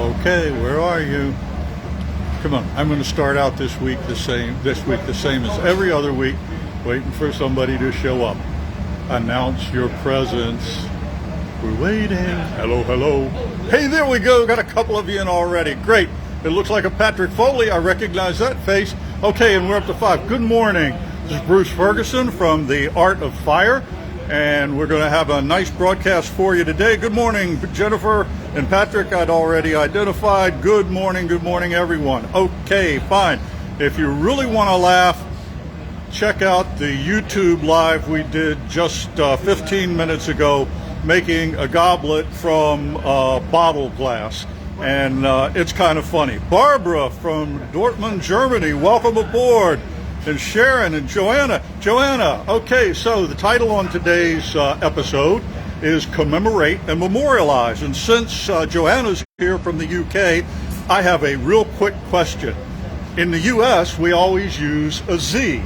Okay, where are you? Come on, I'm going to start out this week the same as every other week, waiting for somebody to show up. Announce your presence. We're waiting. Hello, hello. Hey, there we go. Got a couple of you in already. Great. It looks like a Patrick Foley. I recognize that face. Okay, and we're up to 5. Good morning. This is Bruce Ferguson from The Art of Fire, and we're going to have a nice broadcast for you today. Good morning, Jennifer and Patrick. I'd already identified. Good morning, everyone. Okay, fine. If you really want to laugh, check out the YouTube live we did just 15 minutes ago, making a goblet from bottle glass. And it's kind of funny. Barbara from Dortmund, Germany, welcome aboard. And Sharon and Joanna. Okay, so the title on today's episode is Commemorate and Memorialize. And since Joanna's here from the UK, I have a real quick question. In the US, we always use a Z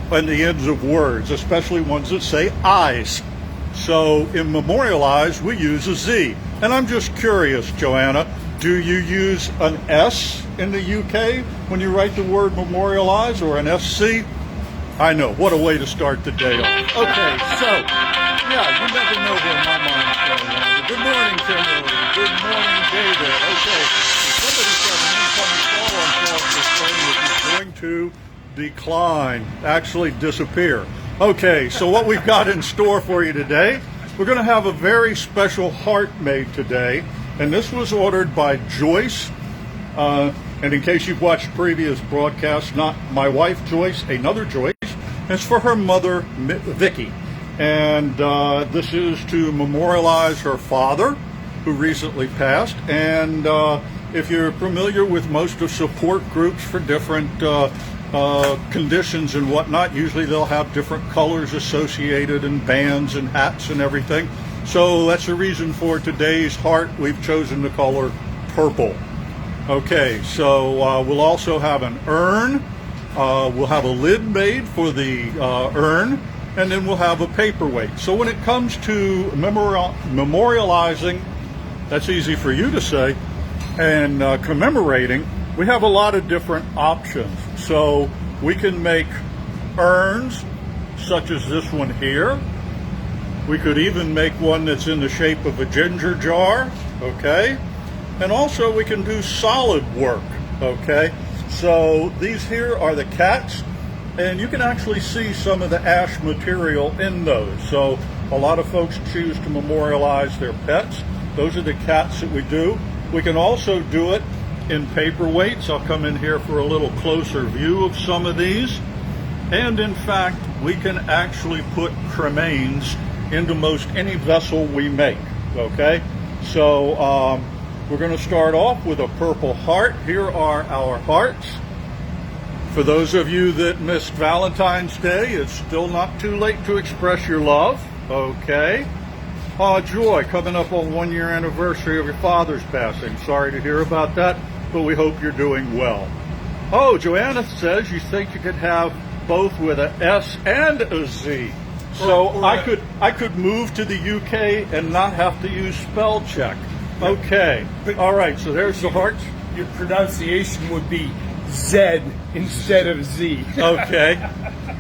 on the ends of words, especially ones that say I's. So in Memorialize, we use a Z. And I'm just curious, Joanna, do you use an S in the UK when you write the word memorialize, or an SC? I know, what a way to start the day off. Okay, so, yeah, you never know where my mind's going. Good morning, Kimberly. Good morning, David. Okay, somebody said an incoming call on this phone is going to decline, actually disappear. Okay, so what we've got in store for you today, we're going to have a very special heart made today. And this was ordered by Joyce. And in case you've watched previous broadcasts, not my wife Joyce, another Joyce. It's for her mother, Vicky. And this is to memorialize her father, who recently passed. And if you're familiar with most of support groups for different conditions and whatnot, usually they'll have different colors associated and bands and hats and everything. So that's the reason for today's heart. We've chosen the color purple. Okay, so we'll also have an urn. We'll have a lid made for the urn, and then we'll have a paperweight. So when it comes to memorializing, that's easy for you to say, and commemorating, we have a lot of different options. So we can make urns, such as this one here. We could even make one that's in the shape of a ginger jar, okay? And also we can do solid work, okay? So these here are the cats, and you can actually see some of the ash material in those. So a lot of folks choose to memorialize their pets. Those are the cats that we do. We can also do it in paperweights. I'll come in here for a little closer view of some of these. And in fact, we can actually put cremains into most any vessel we make, okay? So we're going to start off with a purple heart. Here are our hearts. For those of you that missed Valentine's Day, it's still not too late to express your love, okay? Joy, coming up on 1 year anniversary of your father's passing. Sorry to hear about that, but we hope you're doing well. Oh, Joanna says you think you could have both with a S and a Z. So I could move to the UK and not have to use spell check. Okay. All right. So there's the hearts. Your pronunciation would be Z instead of Z. Okay.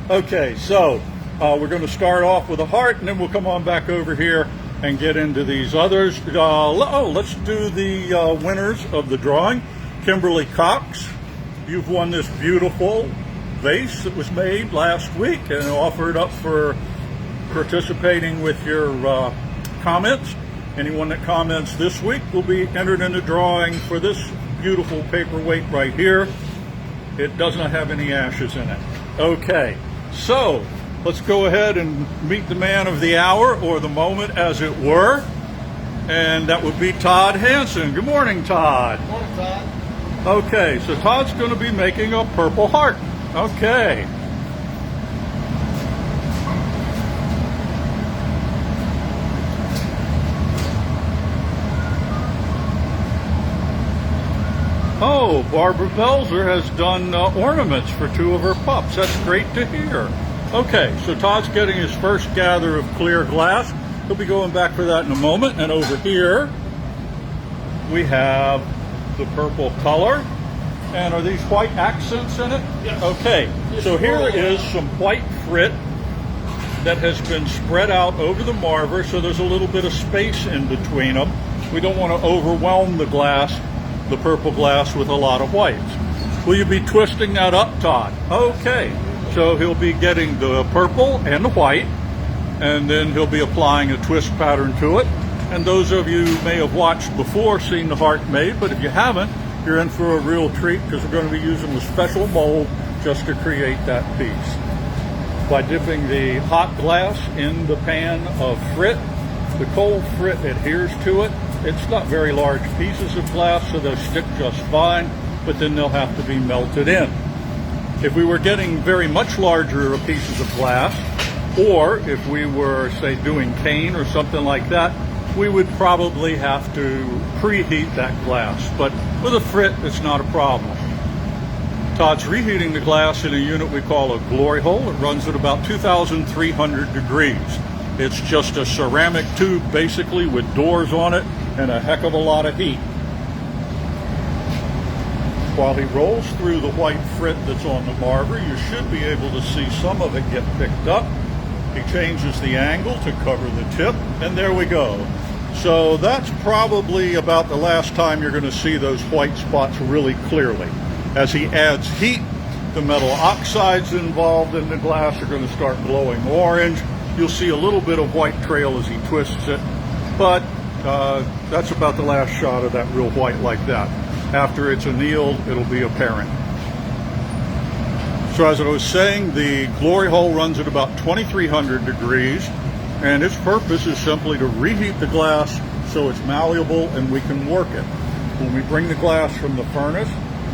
Okay. So we're going to start off with a heart, and then we'll come on back over here and get into these others. Let's do the winners of the drawing. Kimberly Cox, you've won this beautiful vase that was made last week and offered up for participating with your comments. Anyone that comments this week will be entered in the drawing for this beautiful paperweight right here. It does not have any ashes in it. Okay, so let's go ahead and meet the man of the hour, or the moment as it were, and that would be Todd Hansen. Good morning, Todd. Good morning, Todd. Okay, so Todd's going to be making a purple heart. Okay. Oh, Barbara Belzer has done ornaments for 2 of her pups. That's great to hear. Okay, so Todd's getting his first gather of clear glass. He'll be going back for that in a moment. And over here, we have the purple color. And are these white accents in it? Yes. Okay, so here is some white frit that has been spread out over the marver, so there's a little bit of space in between them. We don't want to overwhelm the glass, the purple glass, with a lot of whites. Will you be twisting that up, Todd? Okay, so he'll be getting the purple and the white, and then he'll be applying a twist pattern to it. And those of you who may have watched before seen the heart made, but if you haven't, you're in for a real treat because we're going to be using a special mold just to create that piece. By dipping the hot glass in the pan of frit, the cold frit adheres to it. It's not very large pieces of glass, so they'll stick just fine, but then they'll have to be melted in. If we were getting very much larger pieces of glass, or if we were, say, doing cane or something like that, we would probably have to preheat that glass. But with a frit, it's not a problem. Todd's reheating the glass in a unit we call a glory hole. It runs at about 2,300 degrees. It's just a ceramic tube, basically, with doors on it and a heck of a lot of heat. While he rolls through the white frit that's on the marver, you should be able to see some of it get picked up. He changes the angle to cover the tip, and there we go. So that's probably about the last time you're going to see those white spots really clearly. As he adds heat, the metal oxides involved in the glass are going to start glowing orange. You'll see a little bit of white trail as he twists it, but that's about the last shot of that real white like that. After it's annealed, it'll be apparent. So as I was saying, the glory hole runs at about 2,300 degrees, and its purpose is simply to reheat the glass so it's malleable and we can work it. When we bring the glass from the furnace,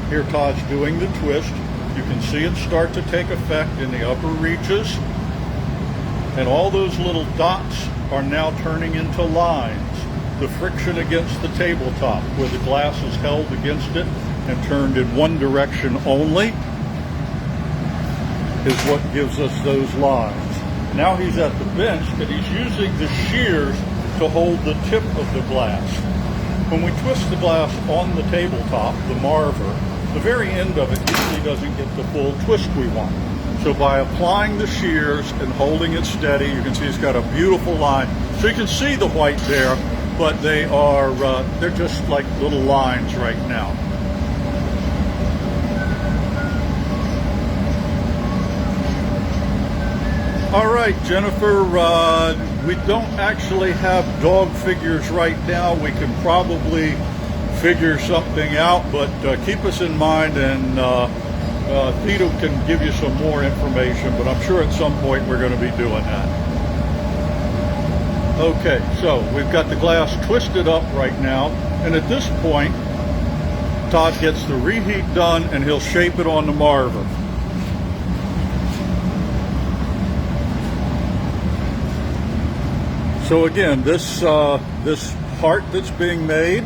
here Todd's doing the twist. You can see it start to take effect in the upper reaches, and all those little dots are now turning into lines. The friction against the tabletop, where the glass is held against it and turned in one direction only, is what gives us those lines. Now he's at the bench and he's using the shears to hold the tip of the glass. When we twist the glass on the tabletop, the marver, the very end of it usually doesn't get the full twist we want. So by applying the shears and holding it steady, you can see it's got a beautiful line. So you can see the white there, but they're just like little lines right now. All right, Jennifer, we don't actually have dog figures right now. We can probably figure something out, but keep us in mind, and Theta can give you some more information, but I'm sure at some point we're going to be doing that. Okay, so we've got the glass twisted up right now, and at this point, Todd gets the reheat done and he'll shape it on the marver. So again, this heart that's being made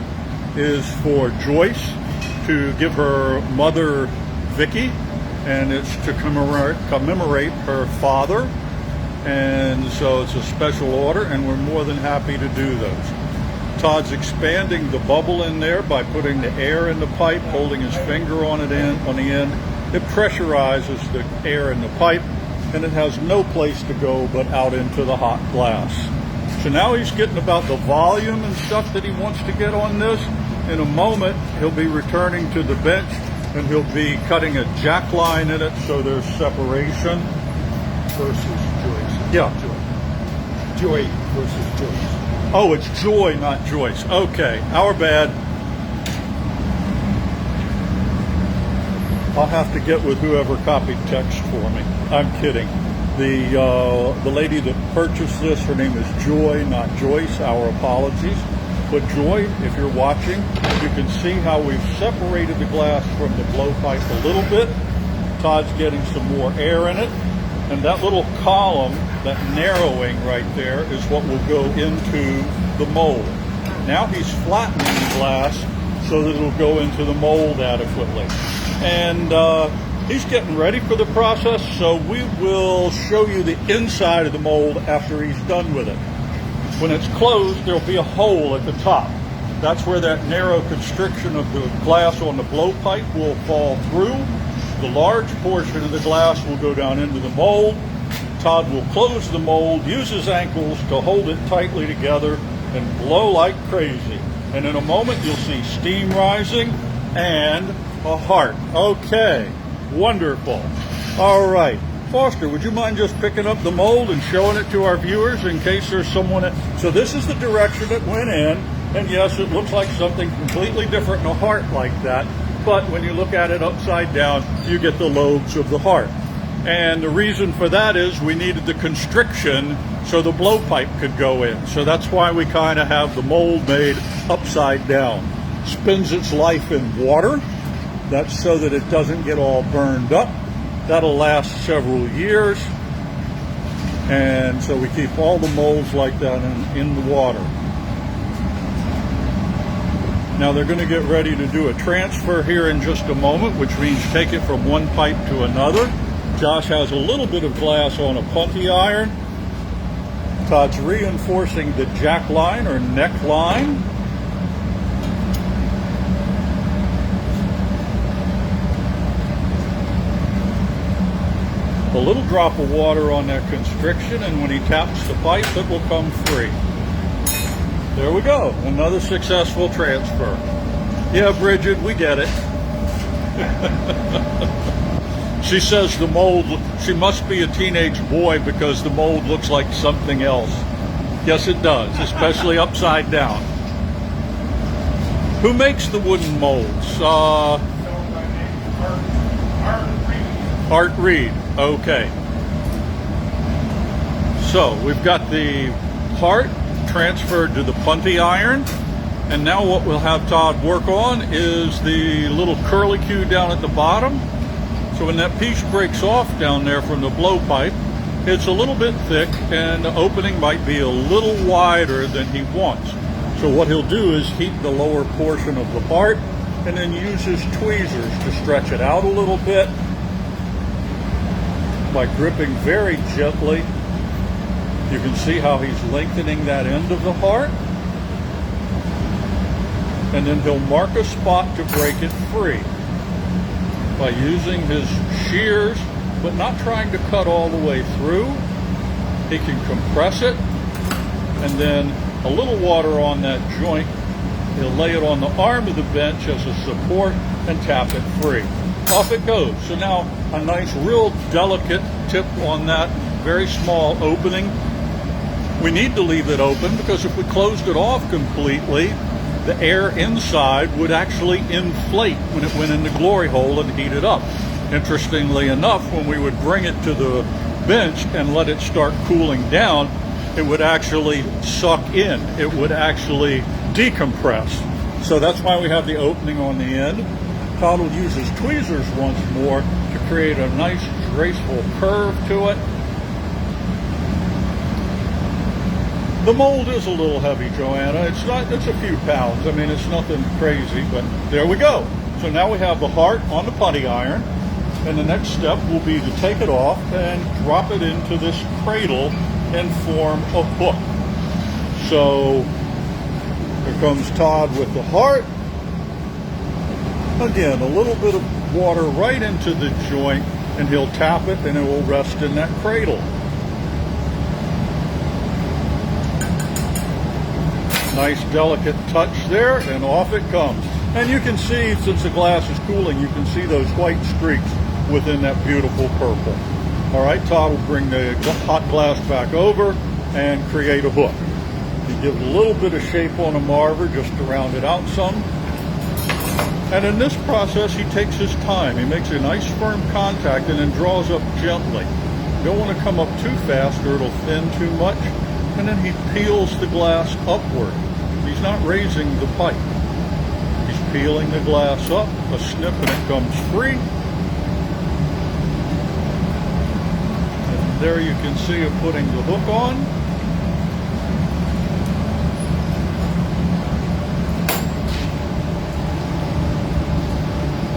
is for Joyce to give her mother Vicky, and it's to commemorate her father. And so it's a special order, and we're more than happy to do those. Todd's expanding the bubble in there by putting the air in the pipe, holding his finger on the end. It pressurizes the air in the pipe, and it has no place to go but out into the hot glass. So now he's getting about the volume and stuff that he wants to get on this. In a moment, he'll be returning to the bench, and he'll be cutting a jack line in it so there's separation. Versus Joyce. Yeah. Joy versus Joyce. Oh, it's Joy, not Joyce. Okay, our bad. I'll have to get with whoever copied text for me. I'm kidding. The lady that purchased this, her name is Joy, not Joyce. Our apologies. But Joy, if you're watching, you can see how we've separated the glass from the blowpipe a little bit. Todd's getting some more air in it. And that little column, that narrowing right there, is what will go into the mold. Now he's flattening the glass so that it'll go into the mold adequately. And he's getting ready for the process, so we will show you the inside of the mold after he's done with it. When it's closed, there'll be a hole at the top. That's where that narrow constriction of the glass on the blowpipe will fall through. The large portion of the glass will go down into the mold. Todd will close the mold, use his ankles to hold it tightly together, and blow like crazy. And in a moment, you'll see steam rising and a heart. Okay, wonderful. All right. Foster, would you mind just picking up the mold and showing it to our viewers in case there's someone So this is the direction it went in. And yes, it looks like something completely different in a heart like that. But when you look at it upside down, you get the lobes of the heart. And the reason for that is we needed the constriction so the blowpipe could go in. So that's why we kind of have the mold made upside down. Spends its life in water. That's so that it doesn't get all burned up. That'll last several years. And so we keep all the molds like that in the water. Now they're going to get ready to do a transfer here in just a moment, which means take it from one pipe to another. Josh has a little bit of glass on a punty iron. Todd's reinforcing the jack line or neck line. A little drop of water on that constriction, and when he taps the pipe, it will come free. There we go, another successful transfer. Yeah, Bridget, we get it. She says the mold, she must be a teenage boy because the mold looks like something else. Yes, it does, especially upside down. Who makes the wooden molds? Art Reed. Okay. So we've got the heart transferred to the punty iron, and now what we'll have Todd work on is the little curlicue down at the bottom. So when that piece breaks off down there from the blowpipe, it's a little bit thick and the opening might be a little wider than he wants. So what he'll do is heat the lower portion of the heart and then use his tweezers to stretch it out a little bit by gripping very gently. You can see how he's lengthening that end of the heart. And then he'll mark a spot to break it free by using his shears, but not trying to cut all the way through. He can compress it, and then a little water on that joint. He'll lay it on the arm of the bench as a support and tap it free. Off it goes. So now a nice, real delicate tip on that very small opening. We need to leave it open because if we closed it off completely, the air inside would actually inflate when it went in the glory hole and heat it up. Interestingly enough, when we would bring it to the bench and let it start cooling down, it would actually suck in. It would actually decompress. So that's why we have the opening on the end. Todd will use his tweezers once more to create a nice, graceful curve to it. The mold is a little heavy, Joanna. It's a few pounds. I mean, it's nothing crazy, but there we go. So now we have the heart on the putty iron, and the next step will be to take it off and drop it into this cradle and form a hook. So here comes Todd with the heart. Again, a little bit of water right into the joint, and he'll tap it and it will rest in that cradle. Nice delicate touch there, and off it comes. And you can see, since the glass is cooling, you can see those white streaks within that beautiful purple. All right, Todd will bring the hot glass back over and create a hook. He gives a little bit of shape on a marver just to round it out some. And in this process, he takes his time. He makes a nice firm contact and then draws up gently. You don't want to come up too fast or it'll thin too much. And then he peels the glass upward. He's not raising the pipe. He's peeling the glass up, a snip, and it comes free. And there you can see him putting the hook on.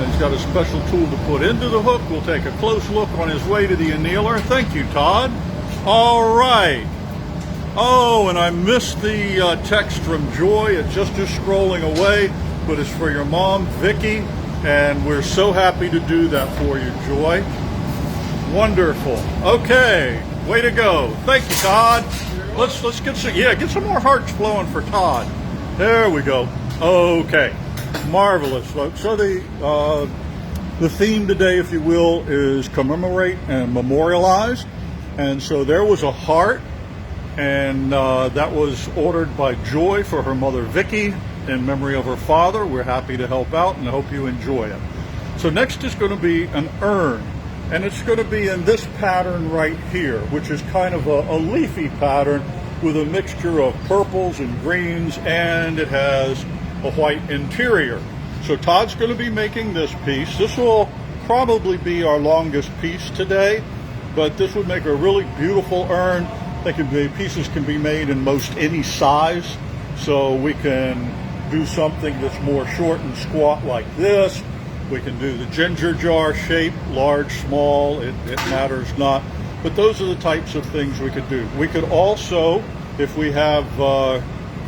He's got a special tool to put into the hook. We'll take a close look on his way to the annealer. Thank you, Todd. All right. Oh, and I missed the text from Joy. It just is scrolling away, but it's for your mom, Vicky, and we're so happy to do that for you, Joy. Wonderful. Okay, way to go. Thank you, Todd. Let's get some more hearts flowing for Todd. There we go. Okay, marvelous, folks. So the theme today, if you will, is commemorate and memorialize. And so there was a heart, and that was ordered by Joy for her mother Vicky in memory of her father. We're happy to help out and I hope you enjoy it. So next is going to be an urn, and it's going to be in this pattern right here, which is kind of a leafy pattern with a mixture of purples and greens, and it has a white interior. So Todd's going to be making this piece. This will probably be our longest piece today, but this would make a really beautiful urn. Pieces can be made in most any size, so we can do something that's more short and squat like this. We can do the ginger jar shape, large, small, it matters not. But those are the types of things we could do. We could also, if we have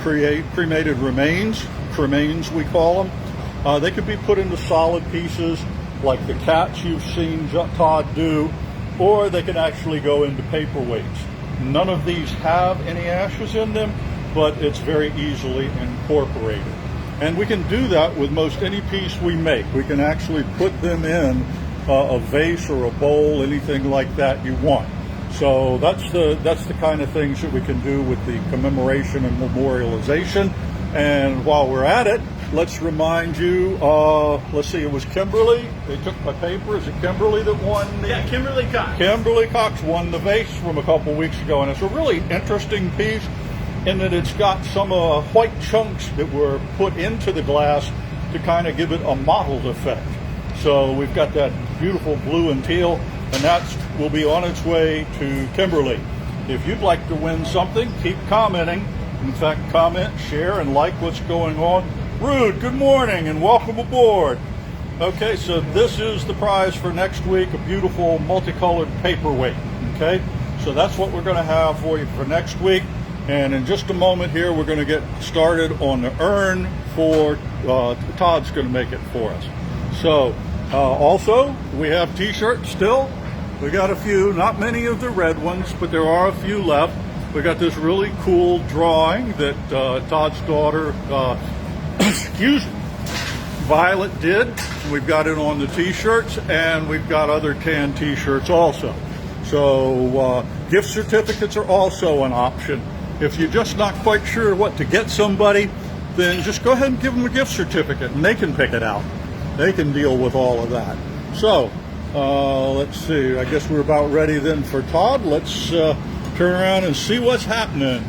cremated remains, cremains we call them, they could be put into solid pieces like the cats you've seen Todd do, or they can actually go into paperweights. None of these have any ashes in them, but it's very easily incorporated. And we can do that with most any piece we make. We can actually put them in a vase or a bowl, anything like that you want. So that's the kind of things that we can do with the commemoration and memorialization. And while we're at it, let's remind you, let's see, it was Kimberly. They took my paper. Is it Kimberly that won? Yeah, Kimberly Cox. Kimberly Cox won the vase from a couple weeks ago, and it's a really interesting piece in that it's got some white chunks that were put into the glass to kind of give it a mottled effect. So we've got that beautiful blue and teal, and that will be on its way to Kimberly. If you'd like to win something, keep commenting. In fact, comment, share, and like what's going on. Rude, good morning and welcome aboard. Okay, so this is the prize for next week, a beautiful multicolored paperweight. Okay, so that's what we're going to have for you for next week. And in just a moment here, we're going to get started on the urn for, Todd's going to make it for us. So also, we have t-shirts still. We got a few, not many of the red ones, but there are a few left. We got this really cool drawing that Todd's daughter, excuse me, Violet did. We've got it on the t-shirts, and we've got other tan t-shirts also. So gift certificates are also an option. If you're just not quite sure what to get somebody, then just go ahead and give them a gift certificate, and they can pick it out. They can deal with all of that. So let's see. I guess we're about ready then for Todd. Let's turn around and see what's happening.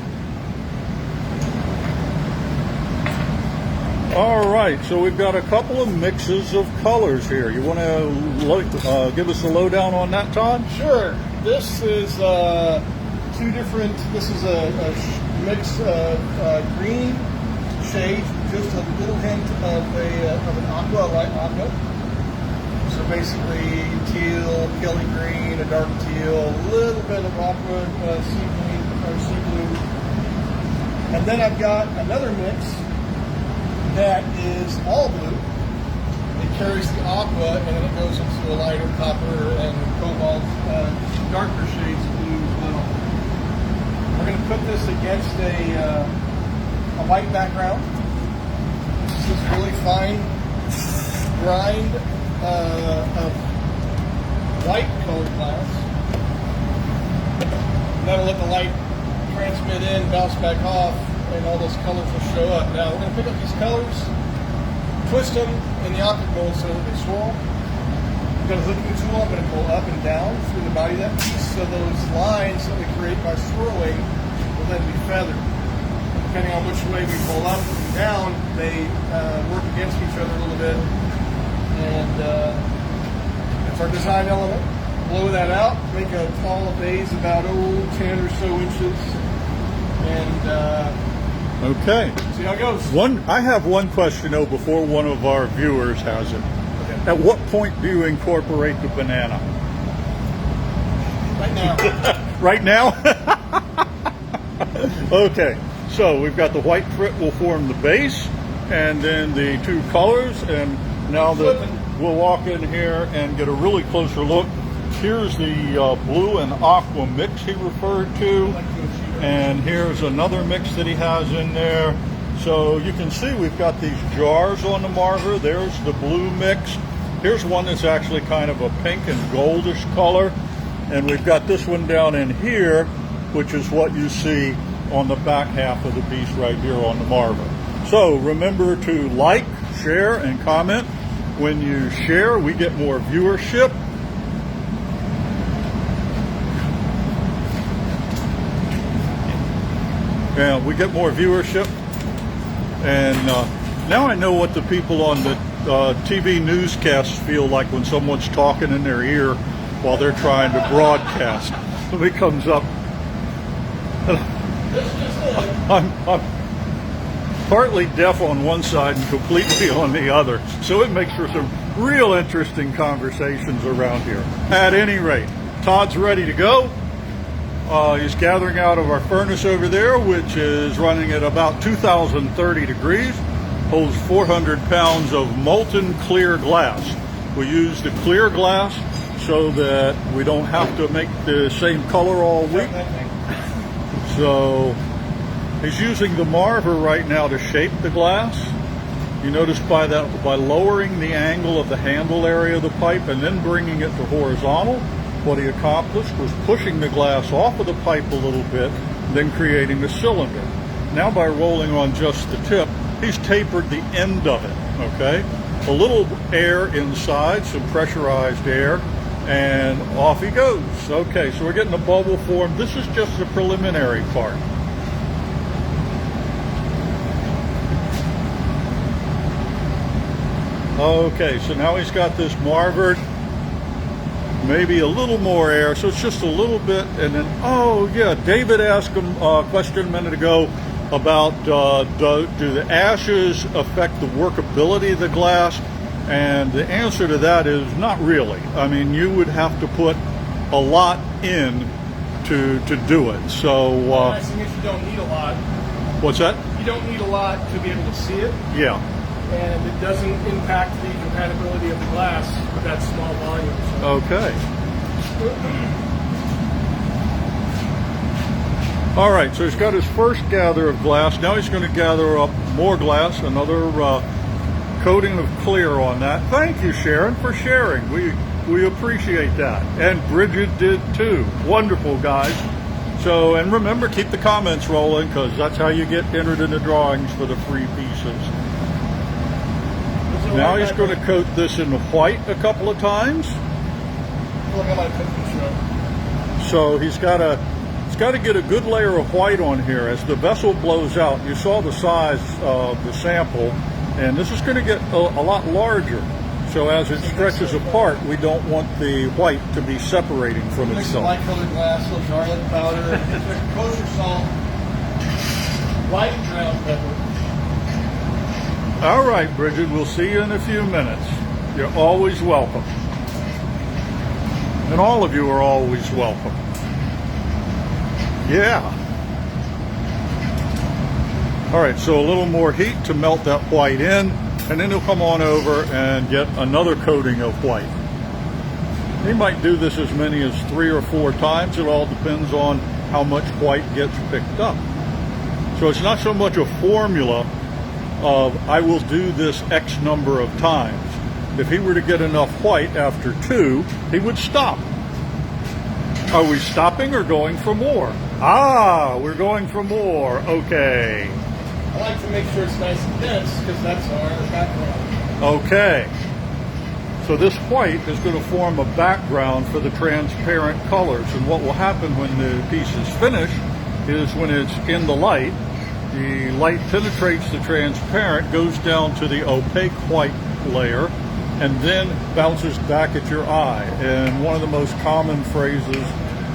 All right, so we've got a couple of mixes of colors here. You want to give us a lowdown on that, Todd? Sure. This is two different. This is a mix of green shades, just a little hint of an aqua, a light aqua. So basically, teal, Kelly green, a dark teal, a little bit of aqua, sea green or sea blue, and then I've got another mix that is all blue. It carries the aqua, and then it goes into a lighter copper and cobalt, darker shades of blue as well. We're going to put this against a white background. This is really fine grind of white colored glass. That'll let the light transmit in, bounce back off, and all those colors will show up. Now we're going to pick up these colors, twist them in the optic mold so that they swirl. I've got a hooking tool. I'm going to pull up and down through the body of that piece, so those lines that we create by swirling will then be feathered. Depending on which way we pull up and down, they work against each other a little bit. And it's our design element. Blow that out, make a tall vase about 10 or so inches, and Okay. see how it goes. I have one question though before one of our viewers has it. Okay. At what point do you incorporate the banana? Right now. Right now? Okay, so we've got the white crit will form the base, and then the two colors, and now that we'll walk in here and get a really closer look. Here's the blue and aqua mix he referred to, and here's another mix that he has in there. So you can see we've got these jars on the marver. There's the blue mix. Here's one that's actually kind of a pink and goldish color, and we've got this one down in here, which is what you see on the back half of the piece right here on the marver. So remember to like, share, and comment. When you share, we get more viewership. Yeah, we get more viewership. And now I know what the people on the TV newscasts feel like when someone's talking in their ear while they're trying to broadcast. Somebody comes up. I'm partly deaf on one side and completely on the other, so it makes for some real interesting conversations around here. At any rate, Todd's ready to go. He's gathering out of our furnace over there, which is running at about 2,030 degrees, holds 400 pounds of molten clear glass. We use the clear glass so that we don't have to make the same color all week. So he's using the marver right now to shape the glass. You notice by lowering the angle of the handle area of the pipe and then bringing it to horizontal, what he accomplished was pushing the glass off of the pipe a little bit, then creating a cylinder. Now by rolling on just the tip, he's tapered the end of it, okay? A little air inside, some pressurized air, and off he goes. Okay, so we're getting a bubble form. This is just the preliminary part. Okay, so now he's got this marvered, maybe a little more air, so it's just a little bit, and then, oh yeah, David asked him a question a minute ago about do the ashes affect the workability of the glass? And the answer to that is not really. I mean, you would have to put a lot in to do it. So the nice thing is you don't need a lot. What's that? You don't need a lot to be able to see it. Yeah. And it doesn't impact the compatibility of the glass with that small volume. Okay. All right, so he's got his first gather of glass. Now he's going to gather up more glass, another coating of clear on that. Thank you, Sharon, for sharing. We appreciate that. And Bridget did too. Wonderful, guys. So, and remember, keep the comments rolling, because that's how you get entered in the drawings for the free pieces. Now he's going to coat this in white a couple of times. So he's got to get a good layer of white on here as the vessel blows out. You saw the size of the sample, and this is going to get a lot larger. So as it stretches apart, we don't want the white to be separating from Mix itself. light colored glass, little garlic powder, kosher salt, white and ground pepper. All right, Bridget, we'll see you in a few minutes. You're always welcome. And all of you are always welcome. Yeah. All right, so a little more heat to melt that white in, and then he'll come on over and get another coating of white. He might do this as many as 3 or 4 times. It all depends on how much white gets picked up. So it's not so much a formula of I will do this X number of times. If he were to get enough white after 2, he would stop. Are we stopping or going for more? Ah, we're going for more. Okay. I like to make sure it's nice and dense because that's our background. Okay. So this white is going to form a background for the transparent colors. And what will happen when the piece is finished is when it's in the light penetrates the transparent, goes down to the opaque white layer, and then bounces back at your eye. And one of the most common phrases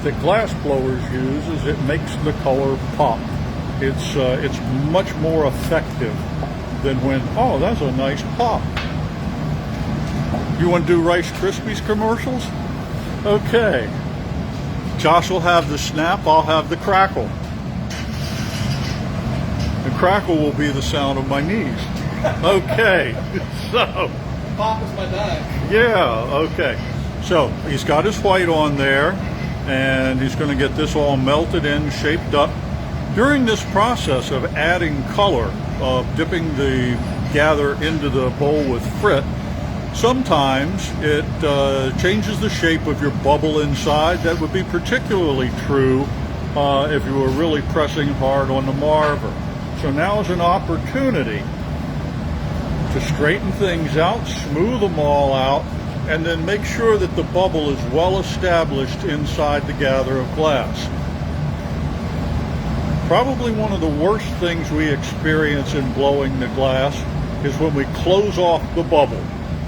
that glass blowers use is it makes the color pop. It's much more effective than when, oh, that's a nice pop. You want to do Rice Krispies commercials? Okay. Josh will have the snap, I'll have the crackle. crackle will be the sound of my knees. Okay, so. Pop is my dime. Yeah, okay. So he's got his white on there, and he's going to get this all melted in, shaped up. During this process of adding color, dipping the gather into the bowl with frit, sometimes it changes the shape of your bubble inside. That would be particularly true if you were really pressing hard on the marver. So now is an opportunity to straighten things out, smooth them all out, and then make sure that the bubble is well established inside the gather of glass. Probably one of the worst things we experience in blowing the glass is when we close off the bubble.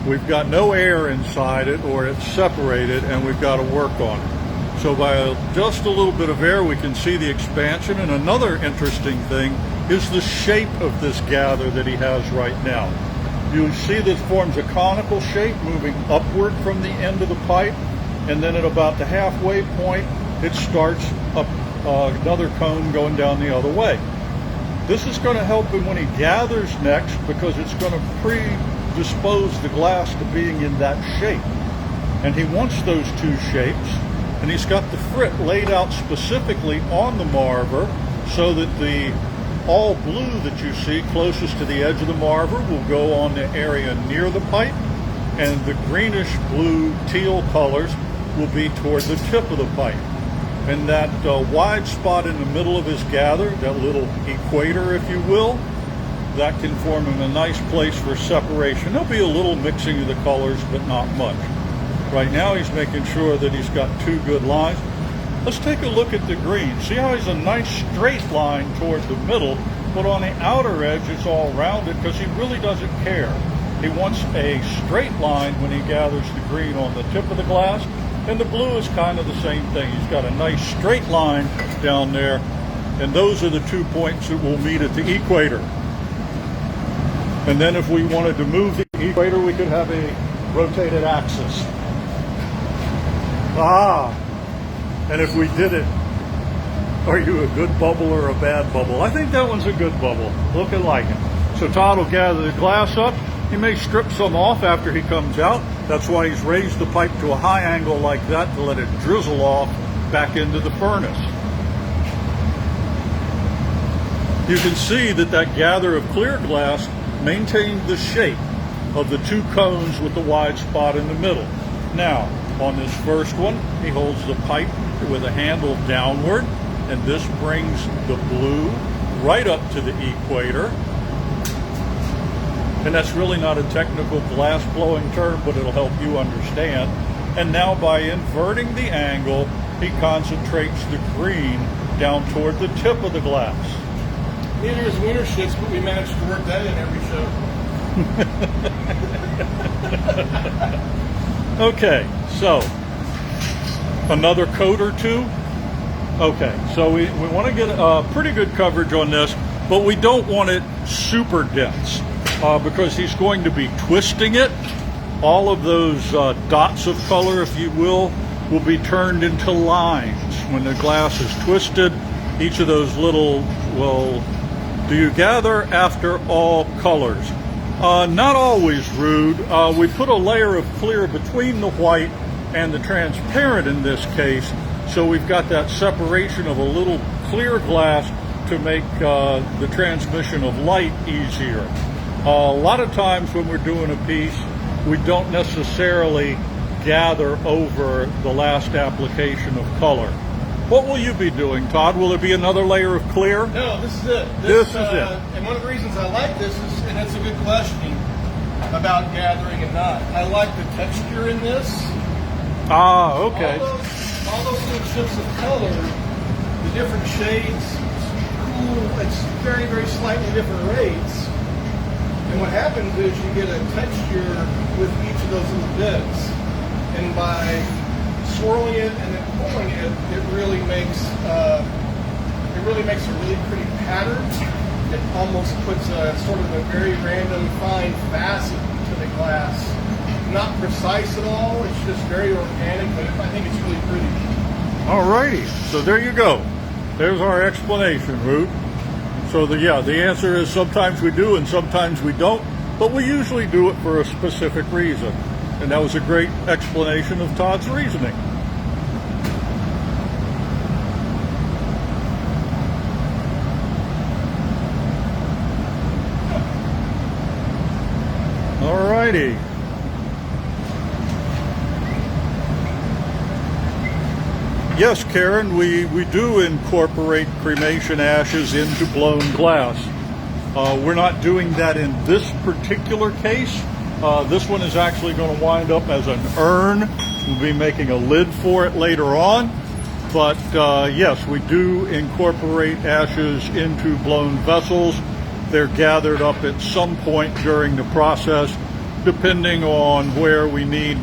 We've got no air inside it, or it's separated, and we've got to work on it. So by just a little bit of air, we can see the expansion. And another interesting thing is the shape of this gather that he has right now. You see this forms a conical shape moving upward from the end of the pipe, and then at about the halfway point, it starts up another cone going down the other way. This is going to help him when he gathers next, because it's going to predispose the glass to being in that shape. And he wants those two shapes, and he's got the frit laid out specifically on the marver so that the all blue that you see closest to the edge of the marver will go on the area near the pipe, and the greenish blue teal colors will be toward the tip of the pipe. And that wide spot in the middle of his gather, that little equator, if you will, that can form him a nice place for separation. There'll be a little mixing of the colors, but not much. Right now he's making sure that he's got two good lines. Let's take a look at the green. See how he's a nice straight line toward the middle, but on the outer edge it's all rounded because he really doesn't care. He wants a straight line when he gathers the green on the tip of the glass, and the blue is kind of the same thing. He's got a nice straight line down there, and those are the 2 points that will meet at the equator. And then if we wanted to move the equator, we could have a rotated axis. And if we did it, are you a good bubble or a bad bubble? I think that one's a good bubble. Looking like it. So Todd will gather the glass up. He may strip some off after he comes out. That's why he's raised the pipe to a high angle like that, to let it drizzle off back into the furnace. You can see that that gather of clear glass maintained the shape of the two cones with the wide spot in the middle. Now, on this first one, he holds the pipe with a handle downward, and this brings the blue right up to the equator. And that's really not a technical glass blowing term, but it'll help you understand. And now by inverting the angle, he concentrates the green down toward the tip of the glass. Neither is winter shits, but we managed to work that in every show. Okay, so another coat or two. Okay, so we want to get pretty good coverage on this, but we don't want it super dense because he's going to be twisting it. All of those dots of color, if you will be turned into lines. When the glass is twisted, each of those little, well, do you gather after all colors? Not always, Rude. We put a layer of clear between the white and the transparent in this case, so we've got that separation of a little clear glass to make the transmission of light easier. A lot of times when we're doing a piece, we don't necessarily gather over the last application of color. What will you be doing, Todd? Will there be another layer of clear? No, this is it. This is it. And one of the reasons I like this is, and it's a good question about gathering and not, I like the texture in this. Okay. All those little chips of color, the different shades, cool, it's very, very slightly different rates. And what happens is you get a texture with each of those little bits. And by swirling it and then pulling it, it really makes a really pretty pattern. It almost puts a sort of a very random fine facet to the glass. Not precise at all, it's just very organic, but I think it's really pretty. Alrighty, so there you go. There's our explanation, Rude. So the answer is sometimes we do and sometimes we don't, but we usually do it for a specific reason. And that was a great explanation of Todd's reasoning. All righty. Yes, Karen, we do incorporate cremation ashes into blown glass. We're not doing that in this particular case. This one is actually going to wind up as an urn. We'll be making a lid for it later on. But yes, we do incorporate ashes into blown vessels. They're gathered up at some point during the process, depending on where we need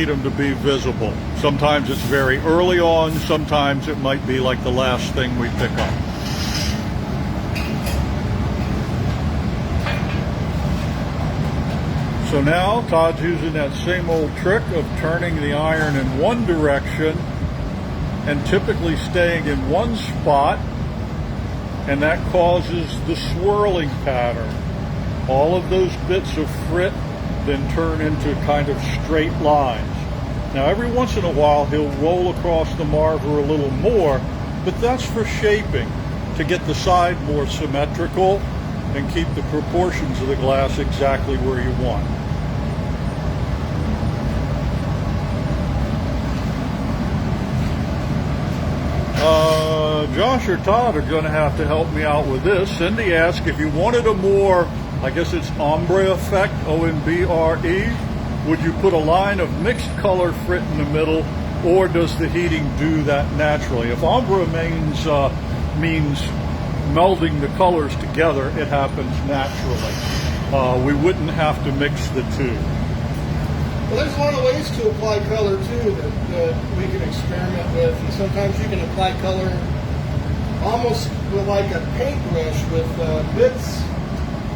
them to be visible. Sometimes it's very early on, sometimes it might be like the last thing we pick up. So now Todd's using that same old trick of turning the iron in one direction and typically staying in one spot, and that causes the swirling pattern. All of those bits of frit then turn into kind of straight lines. Now every once in a while he'll roll across the marver a little more, but that's for shaping, to get the side more symmetrical and keep the proportions of the glass exactly where you want. Josh or Todd are going to have to help me out with this. Cindy asked if you wanted a more, I guess it's ombre effect, O-M-B-R-E, would you put a line of mixed color frit in the middle, or does the heating do that naturally? If ombre means melding the colors together, it happens naturally. We wouldn't have to mix the two. Well, there's a lot of ways to apply color too that we can experiment with, and sometimes you can apply color almost with like a paintbrush with bits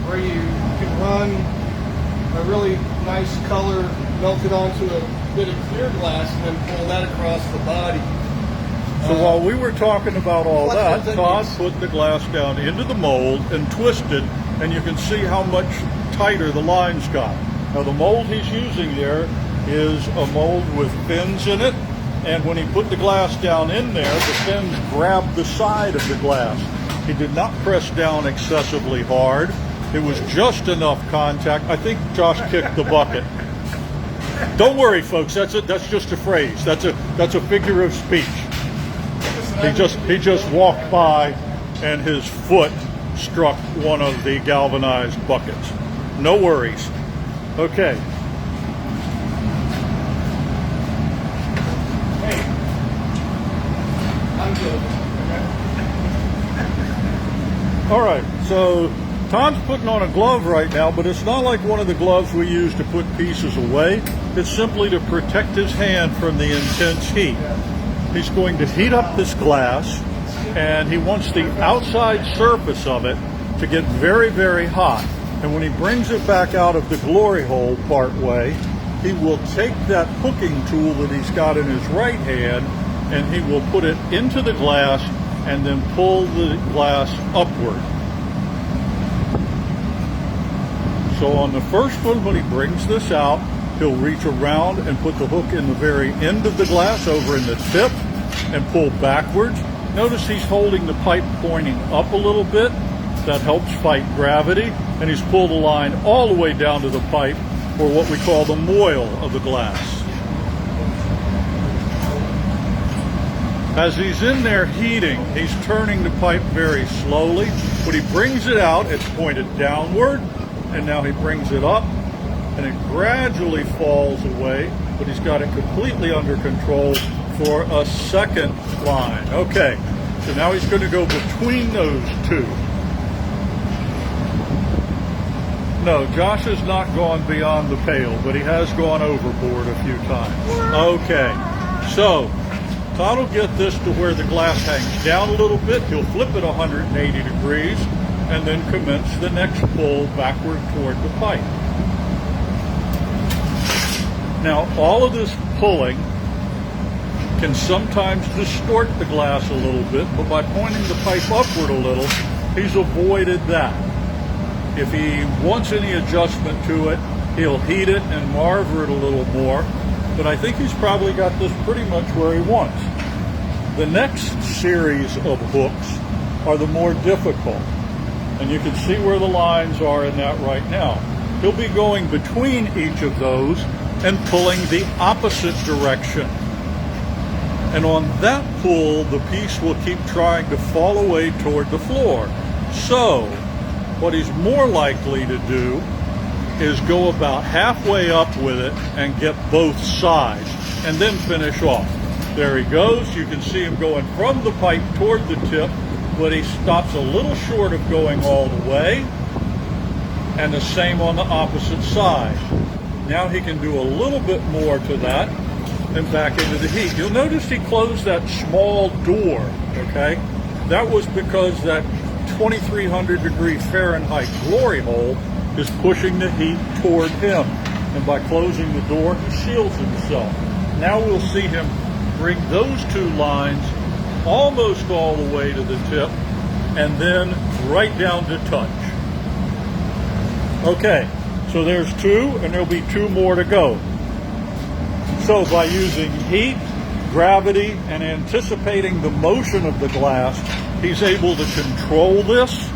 where you can run a really nice color melted onto a bit of clear glass and then pull that across the body. So while we were talking about all that, Todd put the glass down into the mold and twisted, and you can see how much tighter the lines got. Now the mold he's using there is a mold with fins in it, and when he put the glass down in there, the fins grabbed the side of the glass. He did not press down excessively hard. It was just enough contact. I think Josh kicked the bucket. Don't worry, folks. That's just a phrase. That's a figure of speech. He just walked by, and his foot struck one of the galvanized buckets. No worries. Okay. Hey, I'm good. All right. So Tom's putting on a glove right now, but it's not like one of the gloves we use to put pieces away. It's simply to protect his hand from the intense heat. He's going to heat up this glass, and he wants the outside surface of it to get very, very hot. And when he brings it back out of the glory hole part way, he will take that hooking tool that he's got in his right hand, and he will put it into the glass and then pull the glass upward. So on the first one, when he brings this out, he'll reach around and put the hook in the very end of the glass over in the tip and pull backwards. Notice he's holding the pipe pointing up a little bit. That helps fight gravity. And he's pulled the line all the way down to the pipe, or what we call the moil of the glass. As he's in there heating, he's turning the pipe very slowly. When he brings it out, it's pointed downward, and now he brings it up, and it gradually falls away, but he's got it completely under control for a second line. Okay, so now he's going to go between those two. No, Josh has not gone beyond the pale, but he has gone overboard a few times. Okay, so Todd will get this to where the glass hangs down a little bit. He'll flip it 180 degrees and then commence the next pull backward toward the pipe. Now, all of this pulling can sometimes distort the glass a little bit, but by pointing the pipe upward a little, he's avoided that. If he wants any adjustment to it, he'll heat it and marver it a little more, but I think he's probably got this pretty much where he wants. The next series of hooks are the more difficult, and you can see where the lines are in that right now. He'll be going between each of those and pulling the opposite direction. And on that pull, the piece will keep trying to fall away toward the floor. So, what he's more likely to do is go about halfway up with it and get both sides, and then finish off. There he goes. You can see him going from the pipe toward the tip, but he stops a little short of going all the way, and the same on the opposite side. Now he can do a little bit more to that and back into the heat. You'll notice he closed that small door, okay? That was because that 2300 degree Fahrenheit glory hole is pushing the heat toward him. And by closing the door, he shields himself. Now we'll see him bring those two lines almost all the way to the tip and then right down to touch. Okay, so there's two, and there'll be two more to go. So by using heat, gravity, and anticipating the motion of the glass, he's able to control this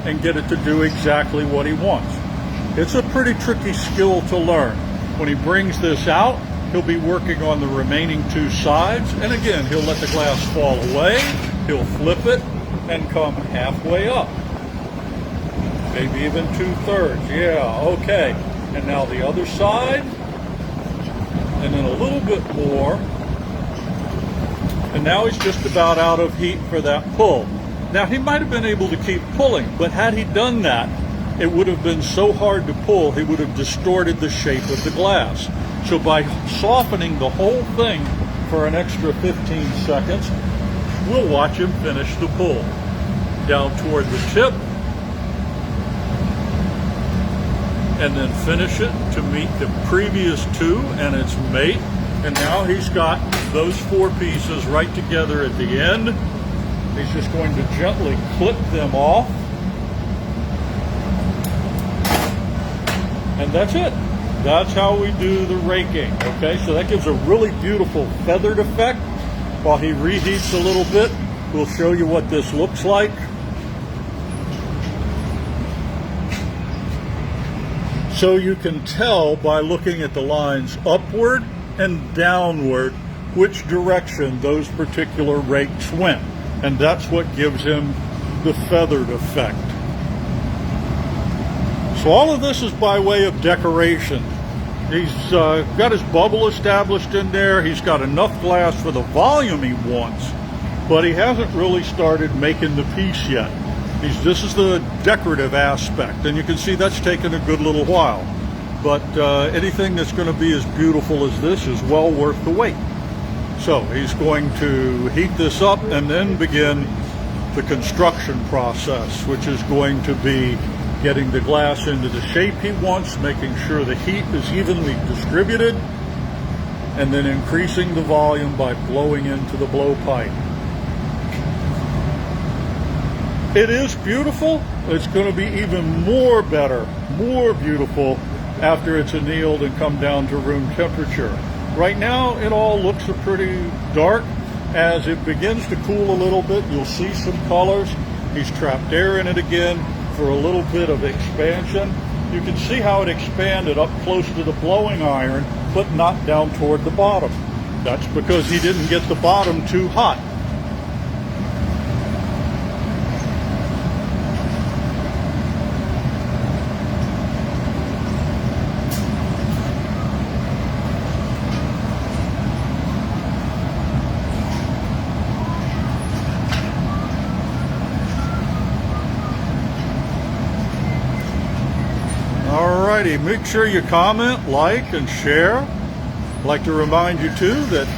and get it to do exactly what he wants. It's a pretty tricky skill to learn. When he brings this out, he'll be working on the remaining two sides, and again, he'll let the glass fall away, he'll flip it, and come halfway up. Maybe even 2/3, yeah, okay. And now the other side, and then a little bit more, and now he's just about out of heat for that pull. Now he might have been able to keep pulling, but had he done that, it would have been so hard to pull, he would have distorted the shape of the glass. So by softening the whole thing for an extra 15 seconds, we'll watch him finish the pull. Down toward the tip, and then finish it to meet the previous two and its mate. And now he's got those four pieces right together at the end. He's just going to gently clip them off. And that's it. That's how we do the raking, okay? So that gives a really beautiful feathered effect. While he reheats a little bit, we'll show you what this looks like. So you can tell by looking at the lines upward and downward which direction those particular rakes went. And that's what gives him the feathered effect. So all of this is by way of decoration. He's got his bubble established in there. He's got enough glass for the volume he wants, but he hasn't really started making the piece yet. This is the decorative aspect, and you can see that's taken a good little while. But anything that's going to be as beautiful as this is well worth the wait. So he's going to heat this up and then begin the construction process, which is going to be getting the glass into the shape he wants, making sure the heat is evenly distributed, and then increasing the volume by blowing into the blowpipe. It is beautiful. It's going to be even more beautiful after it's annealed and come down to room temperature. Right now, it all looks pretty dark. As it begins to cool a little bit, you'll see some colors. He's trapped air in it again for a little bit of expansion. You can see how it expanded up close to the blowing iron, but not down toward the bottom. That's because he didn't get the bottom too hot. Alrighty, make sure you comment, like, and share. I'd like to remind you too that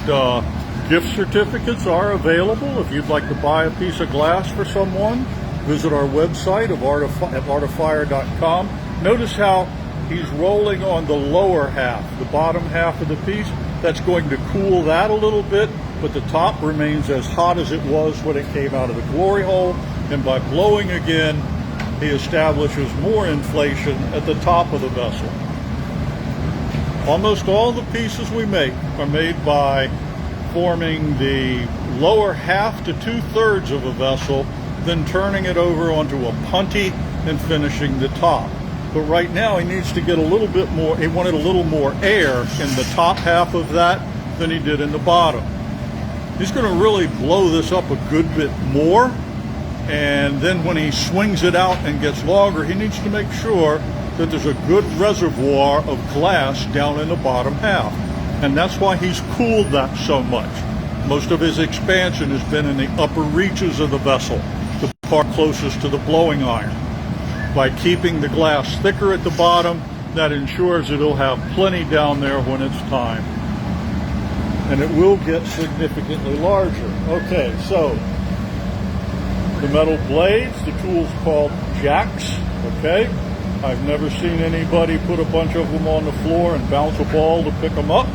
gift certificates are available. If you'd like to buy a piece of glass for someone, visit our website at artoffire.com. Notice how he's rolling on the lower half, the bottom half of the piece. That's going to cool that a little bit, but the top remains as hot as it was when it came out of the glory hole, and by blowing again, he establishes more inflation at the top of the vessel. Almost all the pieces we make are made by forming the lower half to 2/3 of a vessel, then turning it over onto a punty and finishing the top. But right now he needs to get a little bit more, he wanted a little more air in the top half of that than he did in the bottom. He's going to really blow this up a good bit more, and then when he swings it out and gets longer, he needs to make sure that there's a good reservoir of glass down in the bottom half. And that's why he's cooled that so much. Most of his expansion has been in the upper reaches of the vessel, the part closest to the blowing iron. By keeping the glass thicker at the bottom, that ensures that it'll have plenty down there when it's time. And it will get significantly larger. Okay, so the metal blades, the tool's called jacks, okay? I've never seen anybody put a bunch of them on the floor and bounce a ball to pick them up,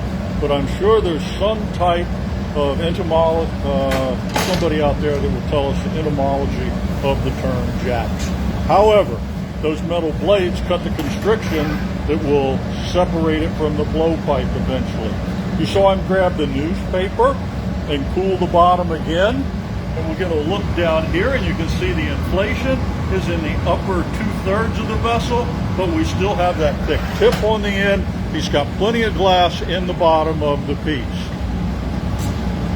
but I'm sure there's some type of etymology, somebody out there that will tell us the etymology of the term jacks. However, those metal blades cut the constriction that will separate it from the blowpipe eventually. You saw him grab the newspaper and cool the bottom again. And we're going to look down here, and you can see the inflation is in the upper 2/3 of the vessel, but we still have that thick tip on the end. He's got plenty of glass in the bottom of the piece.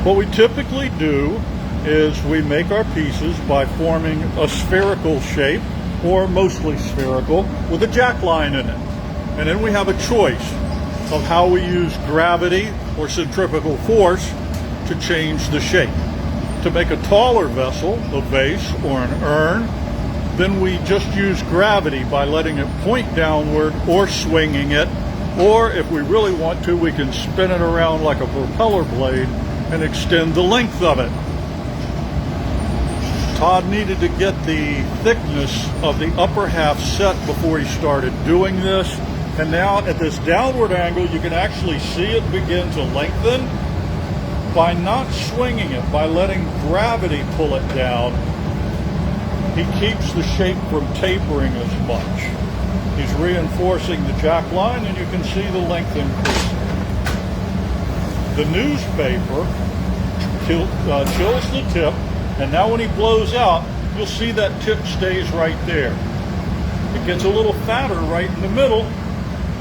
What we typically do is we make our pieces by forming a spherical shape, or mostly spherical, with a jack line in it. And then we have a choice of how we use gravity or centrifugal force to change the shape. To make a taller vessel, a vase or an urn, then we just use gravity by letting it point downward or swinging it, or if we really want to, we can spin it around like a propeller blade and extend the length of it. Todd needed to get the thickness of the upper half set before he started doing this, and now at this downward angle you can actually see it begin to lengthen. By not swinging it, by letting gravity pull it down, he keeps the shape from tapering as much. He's reinforcing the jack line, and you can see the length increasing. The newspaper chills the tip, and now when he blows out, you'll see that tip stays right there. It gets a little fatter right in the middle,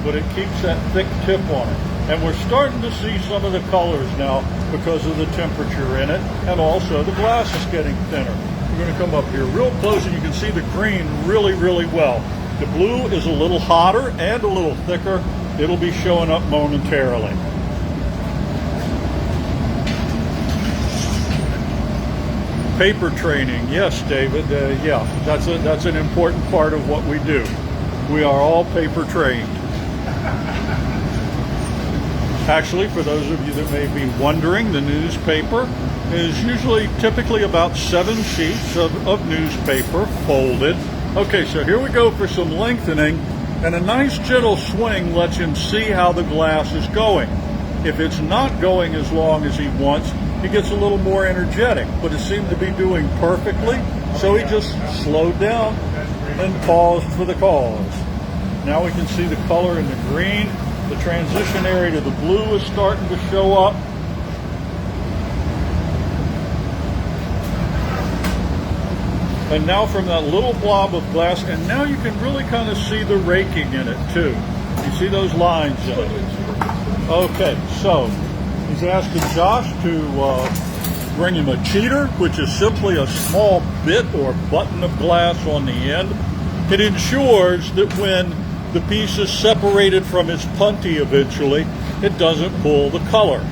but it keeps that thick tip on it. And we're starting to see some of the colors now because of the temperature in it, and also the glass is getting thinner. We're going to come up here real close, and you can see the green really, really well. The blue is a little hotter and a little thicker. It'll be showing up momentarily. Paper training, yes, David. Yeah, that's an important part of what we do. We are all paper trained. Actually, for those of you that may be wondering, the newspaper is typically about 7 sheets of newspaper folded. Okay, so here we go for some lengthening, and a nice gentle swing lets him see how the glass is going. If it's not going as long as he wants, he gets a little more energetic, but it seemed to be doing perfectly, so he just slowed down and paused for the cause. Now we can see the color in the green. The transition area to the blue is starting to show up. And now from that little blob of glass, and now you can really kind of see the raking in it too. You see those lines in it. Okay, so he's asking Josh to bring him a cheater, which is simply a small bit or button of glass on the end. It ensures that when the piece is separated from its punty eventually, it doesn't pull the color.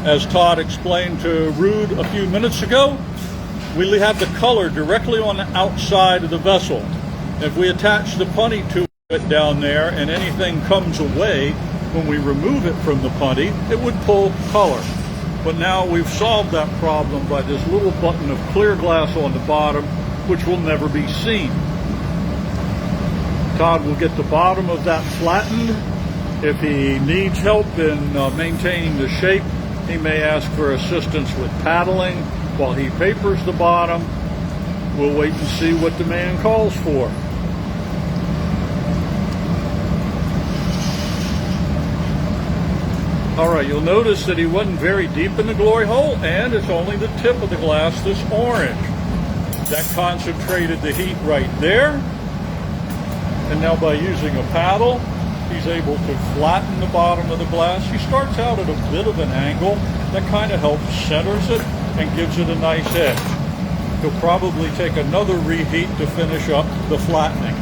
As Todd explained to Rude a few minutes ago, we have the color directly on the outside of the vessel. If we attach the punty to it down there and anything comes away when we remove it from the punty, it would pull color. But now we've solved that problem by this little button of clear glass on the bottom, which will never be seen. Todd will get the bottom of that flattened. If he needs help in maintaining the shape, He may ask for assistance with paddling while he papers the bottom. We'll wait and see what the man calls for. All right, you'll notice that he wasn't very deep in the glory hole, and it's only the tip of the glass that's orange. That concentrated the heat right there. And now by using a paddle, he's able to flatten the bottom of the glass. He starts out at a bit of an angle. That kind of helps centers it and gives it a nice edge. He'll probably take another reheat to finish up the flattening.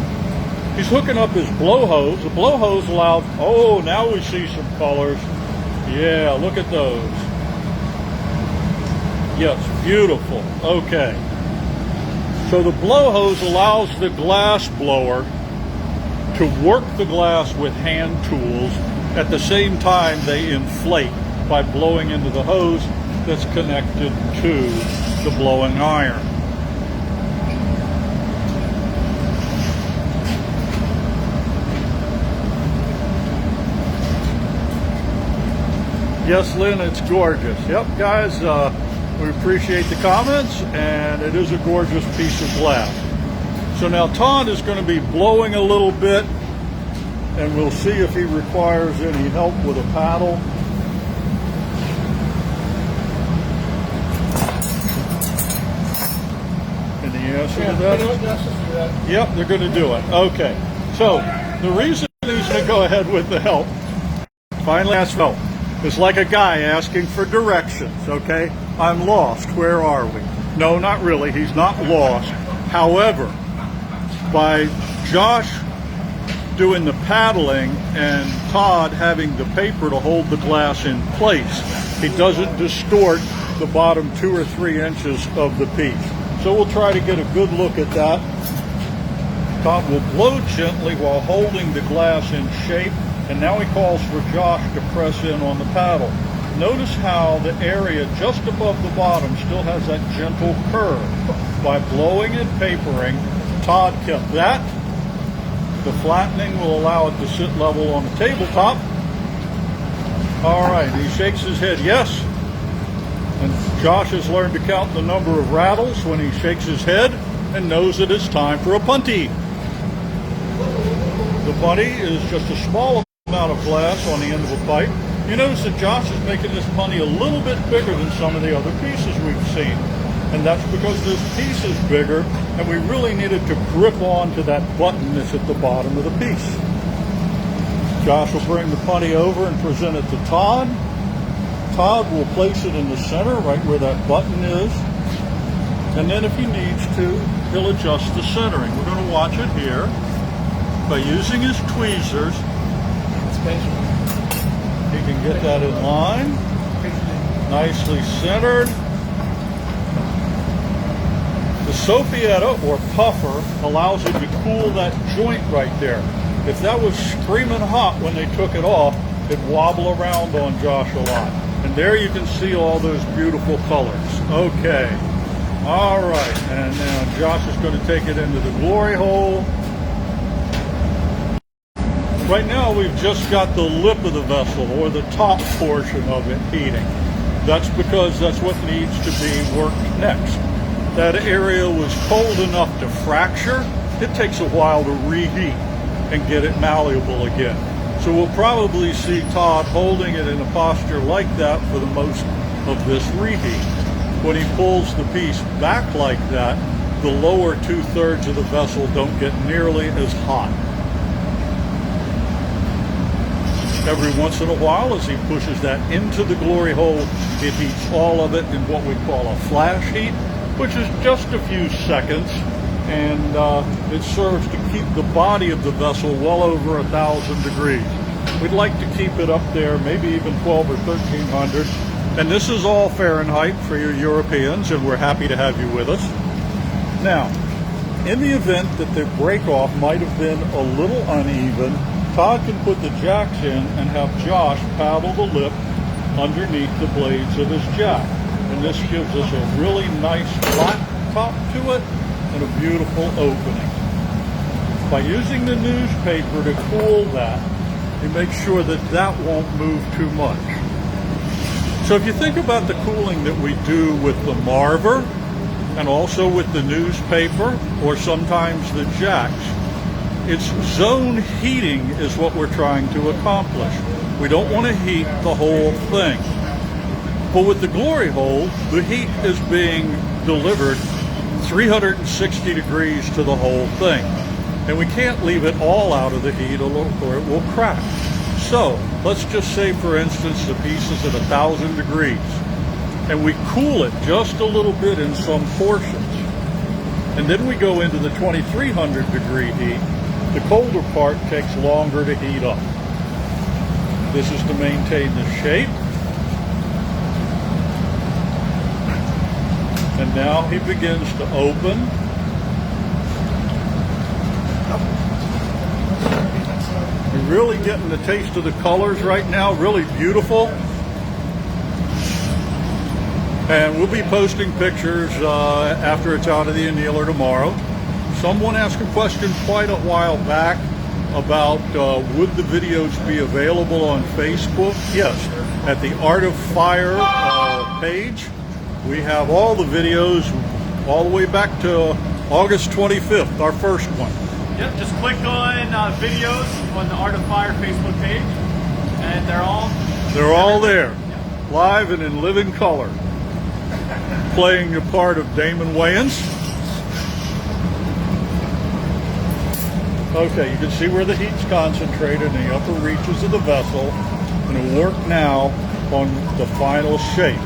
He's hooking up his blow hose. The blow hose allowed, oh, now we see some colors. Yeah, look at those. Yes, beautiful. Okay. So the blow hose allows the glass blower to work the glass with hand tools. At the same time, they inflate by blowing into the hose that's connected to the blowing iron. Yes, Lynn, it's gorgeous. Yep, guys, we appreciate the comments, and it is a gorgeous piece of glass. So now Todd is going to be blowing a little bit, and we'll see if he requires any help with a paddle. Any answer to that? Yep, they're going to do it. Okay. So the reason he's going to go ahead with the help, finally ask help. It's like a guy asking for directions, okay? I'm lost. Where are we? No, not really. He's not lost. However, by Josh doing the paddling and Todd having the paper to hold the glass in place, he doesn't distort the bottom 2 or 3 inches of the piece. So we'll try to get a good look at that. Todd will blow gently while holding the glass in shape. And now he calls for Josh to press in on the paddle. Notice how the area just above the bottom still has that gentle curve. By blowing and papering, Todd kept that. The flattening will allow it to sit level on the tabletop. All right, he shakes his head yes. And Josh has learned to count the number of rattles when he shakes his head and knows that it's time for a punty. The punty is just a small amount of glass on the end of a pipe. You notice that Josh is making this punty a little bit bigger than some of the other pieces we've seen. And that's because this piece is bigger, and we really needed to grip onto that button that's at the bottom of the piece. Josh will bring the punty over and present it to Todd. Todd will place it in the center, right where that button is. And then if he needs to, he'll adjust the centering. We're going to watch it here. By using his tweezers, he can get that in line, nicely centered. The Sofietta, or puffer, allows it to cool that joint right there. If that was screaming hot when they took it off, it'd wobble around on Josh a lot. And there you can see all those beautiful colors. Okay. All right. And now Josh is going to take it into the glory hole. Right now we've just got the lip of the vessel, or the top portion of it, heating. That's because that's what needs to be worked next. That area was cold enough to fracture. It takes a while to reheat and get it malleable again. So we'll probably see Todd holding it in a posture like that for the most of this reheat. When he pulls the piece back like that, the lower 2/3 of the vessel don't get nearly as hot. Every once in a while, as he pushes that into the glory hole, it heats all of it in what we call a flash heat, which is just a few seconds, and it serves to keep the body of the vessel well over 1,000 degrees. We'd like to keep it up there, maybe even 12 or 1,300. And this is all Fahrenheit for your Europeans, and we're happy to have you with us. Now, in the event that the break-off might have been a little uneven, Todd can put the jacks in and have Josh paddle the lip underneath the blades of his jack. And this gives us a really nice flat top to it and a beautiful opening. By using the newspaper to cool that, you make sure that that won't move too much. So if you think about the cooling that we do with the Marver and also with the newspaper or sometimes the jacks, it's zone heating is what we're trying to accomplish. We don't want to heat the whole thing. But with the glory hole, the heat is being delivered 360 degrees to the whole thing. And we can't leave it all out of the heat or it will crack. So let's just say, for instance, the piece is at 1,000 degrees and we cool it just a little bit in some portions. And then we go into the 2,300 degree heat. The colder part takes longer to heat up. This is to maintain the shape. And now he begins to open. We're really getting the taste of the colors right now, really beautiful. And we'll be posting pictures after it's out of the annealer tomorrow. Someone asked a question quite a while back about would the videos be available on Facebook? Yes, at the Art of Fire page. We have all the videos all the way back to August 25th, our first one. Yep, just click on videos on the Art of Fire Facebook page, and they're all there, yeah. Live and in living color, playing the part of Damon Wayans. Okay, you can see where the heat's concentrated in the upper reaches of the vessel, and it'll work now on the final shape.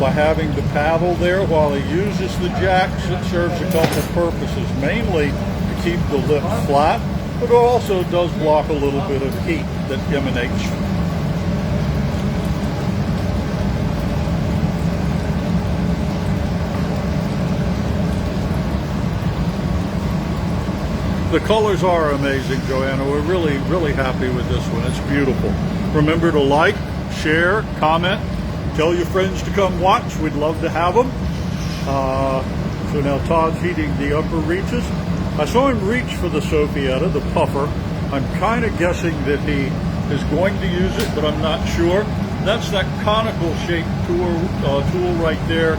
By having the paddle there while he uses the jacks, it serves a couple purposes, mainly to keep the lip flat, but it also does block a little bit of heat that emanates. The colors are amazing, Joanna. We're really, really happy with this one. It's beautiful. Remember to like, share, comment. Tell your friends to come watch. We'd love to have them. So now Todd's heating the upper reaches. I saw him reach for the Sophietta, the puffer. I'm kind of guessing that he is going to use it, but I'm not sure. That's that conical shaped tool right there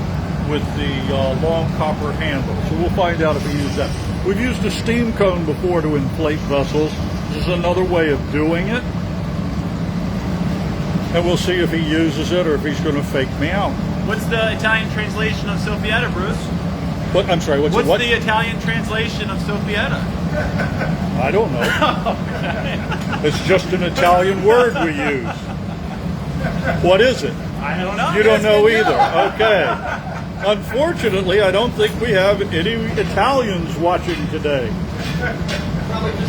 with the long copper handle. So we'll find out if he used that. We've used a steam cone before to inflate vessels. This is another way of doing it. And we'll see if he uses it or if he's going to fake me out. What's the Italian translation of Sophietta, Bruce? What? I'm sorry, what's the Italian translation of Sophietta? I don't know. It's just an Italian word we use. What is it? I don't know. You don't know either. Okay. Unfortunately, I don't think we have any Italians watching today.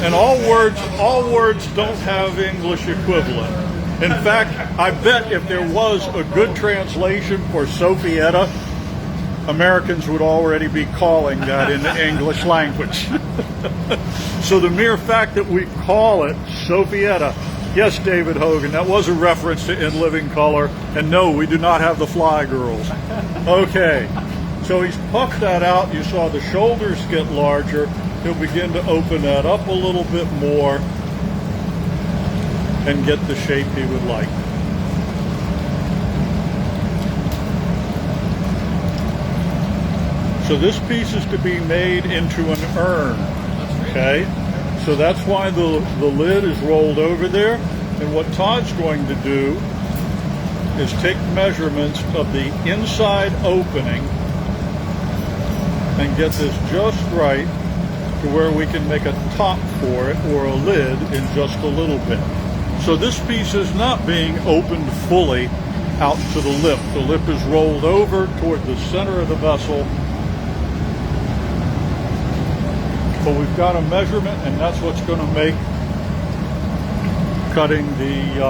And all words don't have English equivalent. In fact, I bet if there was a good translation for Sophietta, Americans would already be calling that in the English language. So the mere fact that we call it Sophietta, yes, David Hogan, that was a reference to In Living Color, and no, we do not have the Fly Girls. Okay, so he's puffed that out. You saw the shoulders get larger. He'll begin to open that up a little bit more and get the shape he would like. So this piece is to be made into an urn, okay? So that's why the lid is rolled over there. And what Todd's going to do is take measurements of the inside opening and get this just right to where we can make a top for it or a lid in just a little bit. So this piece is not being opened fully out to the lip. The lip is rolled over toward the center of the vessel. But we've got a measurement, and that's what's going to make cutting the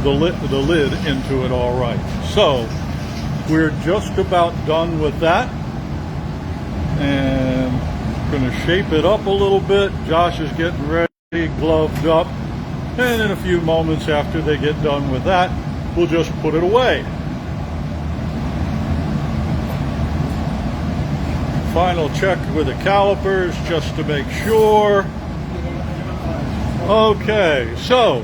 lid into it all right. So we're just about done with that. And going to shape it up a little bit. Josh is getting ready, gloved up, and in a few moments after they get done with that, we'll just put it away. Final check with the calipers just to make sure. Okay, so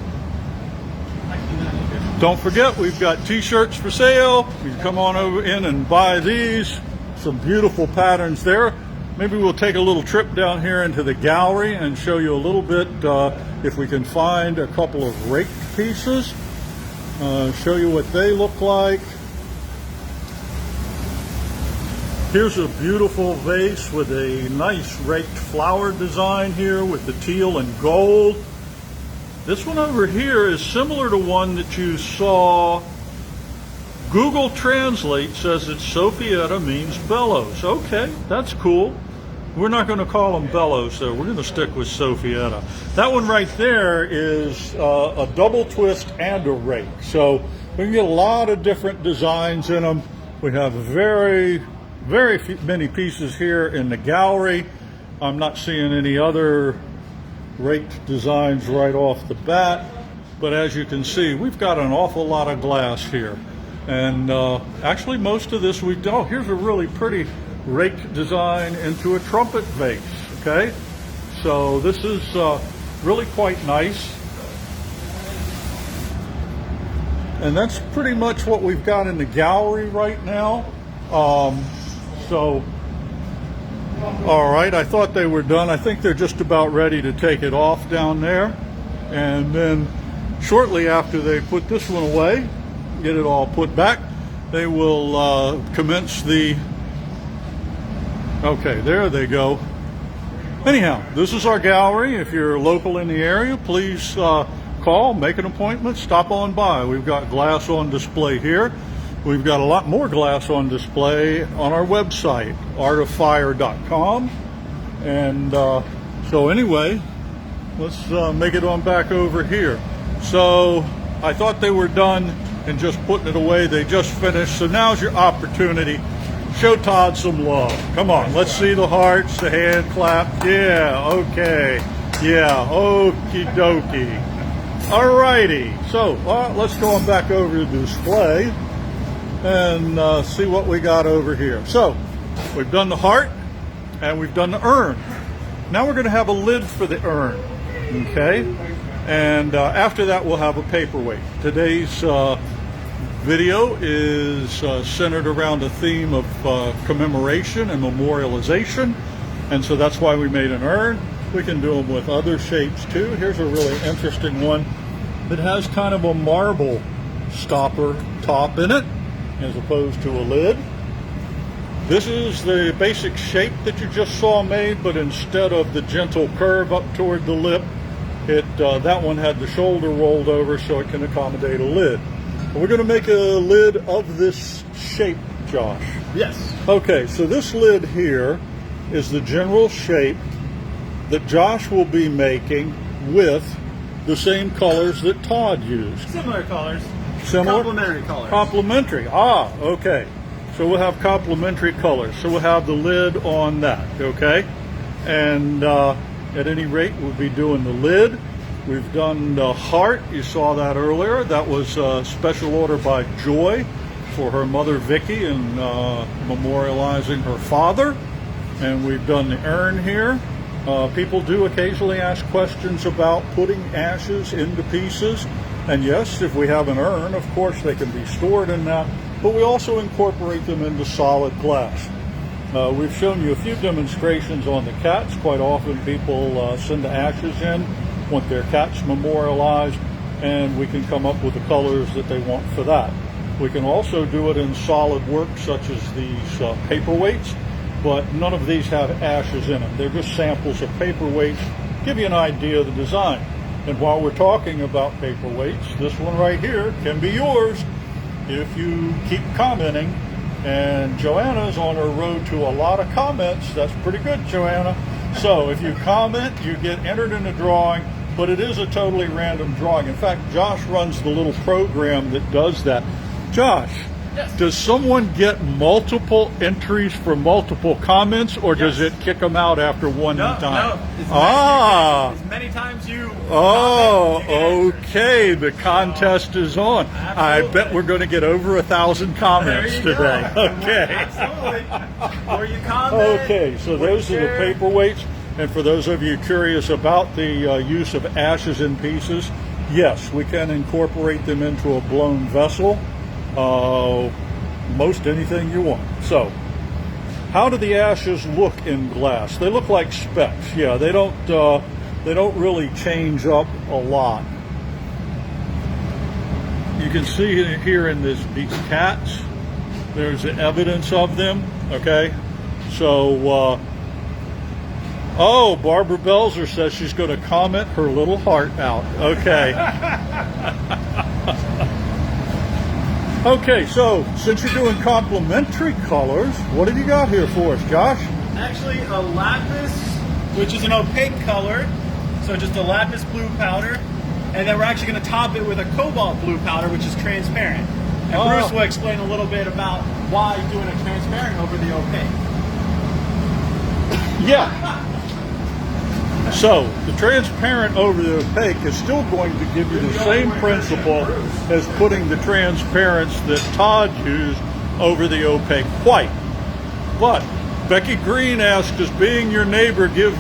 don't forget, we've got t-shirts for sale. You can come on over in and buy these. Some beautiful patterns there. Maybe we'll take a little trip down here into the gallery and show you a little bit if we can find a couple of raked pieces. Show you what they look like. Here's a beautiful vase with a nice raked flower design here with the teal and gold. This one over here is similar to one that you saw. Google Translate says that Sophietta means bellows. Okay, that's cool. We're not going to call them bellows though. We're going to stick with Sophietta. That one right there is a double twist and a rake. So we can get a lot of different designs in them. We have very many pieces here in the gallery. I'm not seeing any other raked designs right off the bat, but as you can see, we've got an awful lot of glass here. And actually most of this here's a really pretty raked design into a trumpet vase, okay? So this is really quite nice. And that's pretty much what we've got in the gallery right now. So, all right, I thought they were done. I think they're just about ready to take it off down there. And then shortly after they put this one away, get it all put back, they will commence the, okay, there they go. Anyhow, this is our gallery. If you're local in the area, please call, make an appointment, stop on by. We've got glass on display here. We've got a lot more glass on display on our website, artoffire.com. And so anyway, let's make it on back over here. So I thought they were done and just putting it away. They just finished. So now's your opportunity. Show Todd some love. Come on, let's see the hearts, the hand clap. Yeah, okay. Yeah, okie dokie. All righty. So let's go on back over to display and see what we got over here. So we've done the heart and we've done the urn. Now we're going to have a lid for the urn, okay? And after that we'll have a paperweight. Today's video is centered around a theme of commemoration and memorialization, and so that's why we made an urn. We can do them with other shapes too. Here's a really interesting one that has kind of a marble stopper top in it as opposed to a lid. This is the basic shape that you just saw made, but instead of the gentle curve up toward the lip, that one had the shoulder rolled over so it can accommodate a lid. We're going to make a lid of this shape, Josh. Yes. Okay, so this lid here is the general shape that Josh will be making with the same colors that Todd used. Similar colors. Similar? Complementary colors. Complementary. Ah, okay. So we'll have complementary colors. So we'll have the lid on that, okay? And at any rate, we'll be doing the lid. We've done the heart. You saw that earlier. That was a special order by Joy for her mother Vicky and memorializing her father. And we've done the urn here. People do occasionally ask questions about putting ashes into pieces. And yes, if we have an urn, of course they can be stored in that, but we also incorporate them into solid glass. We've shown you a few demonstrations on the cats. Quite often people send the ashes in, want their cats memorialized, and we can come up with the colors that they want for that. We can also do it in solid work such as these paperweights, but none of these have ashes in them. They're just samples of paperweights, give you an idea of the design. And while we're talking about paperweights, this one right here can be yours if you keep commenting. And Joanna's on her road to a lot of comments. That's pretty good, Joanna. So if you comment, you get entered in the drawing, but it is a totally random drawing. In fact, Josh runs the little program that does that. Josh, yes. Does someone get multiple entries for multiple comments, or does it kick them out after one time? No. As many times you Oh, comment, okay. The contest is on. Absolutely. I bet we're going to get over 1,000 comments There you today. go. Okay. Absolutely. Or you comment. Okay, so those are the share. paperweights. And for those of you curious about the use of ashes in pieces, yes, we can incorporate them into a blown vessel. Most anything you want. So, how do the ashes look in glass? They look like specks. Yeah, they don't really change up a lot. You can see here in these cats, there's evidence of them. Okay, so oh, Barbara Belzer says she's going to comment her little heart out. Okay. Okay, so since you're doing complementary colors, what have you got here for us, Josh? Actually, a lapis, which is an opaque color, so just a lapis blue powder, and then we're actually going to top it with a cobalt blue powder, which is transparent. And Bruce will explain a little bit about why doing a transparent over the opaque. Yeah. So the transparent over the opaque is still going to give you the same principle as putting the transparents that Todd used over the opaque white. But Becky Green asked, does being your neighbor give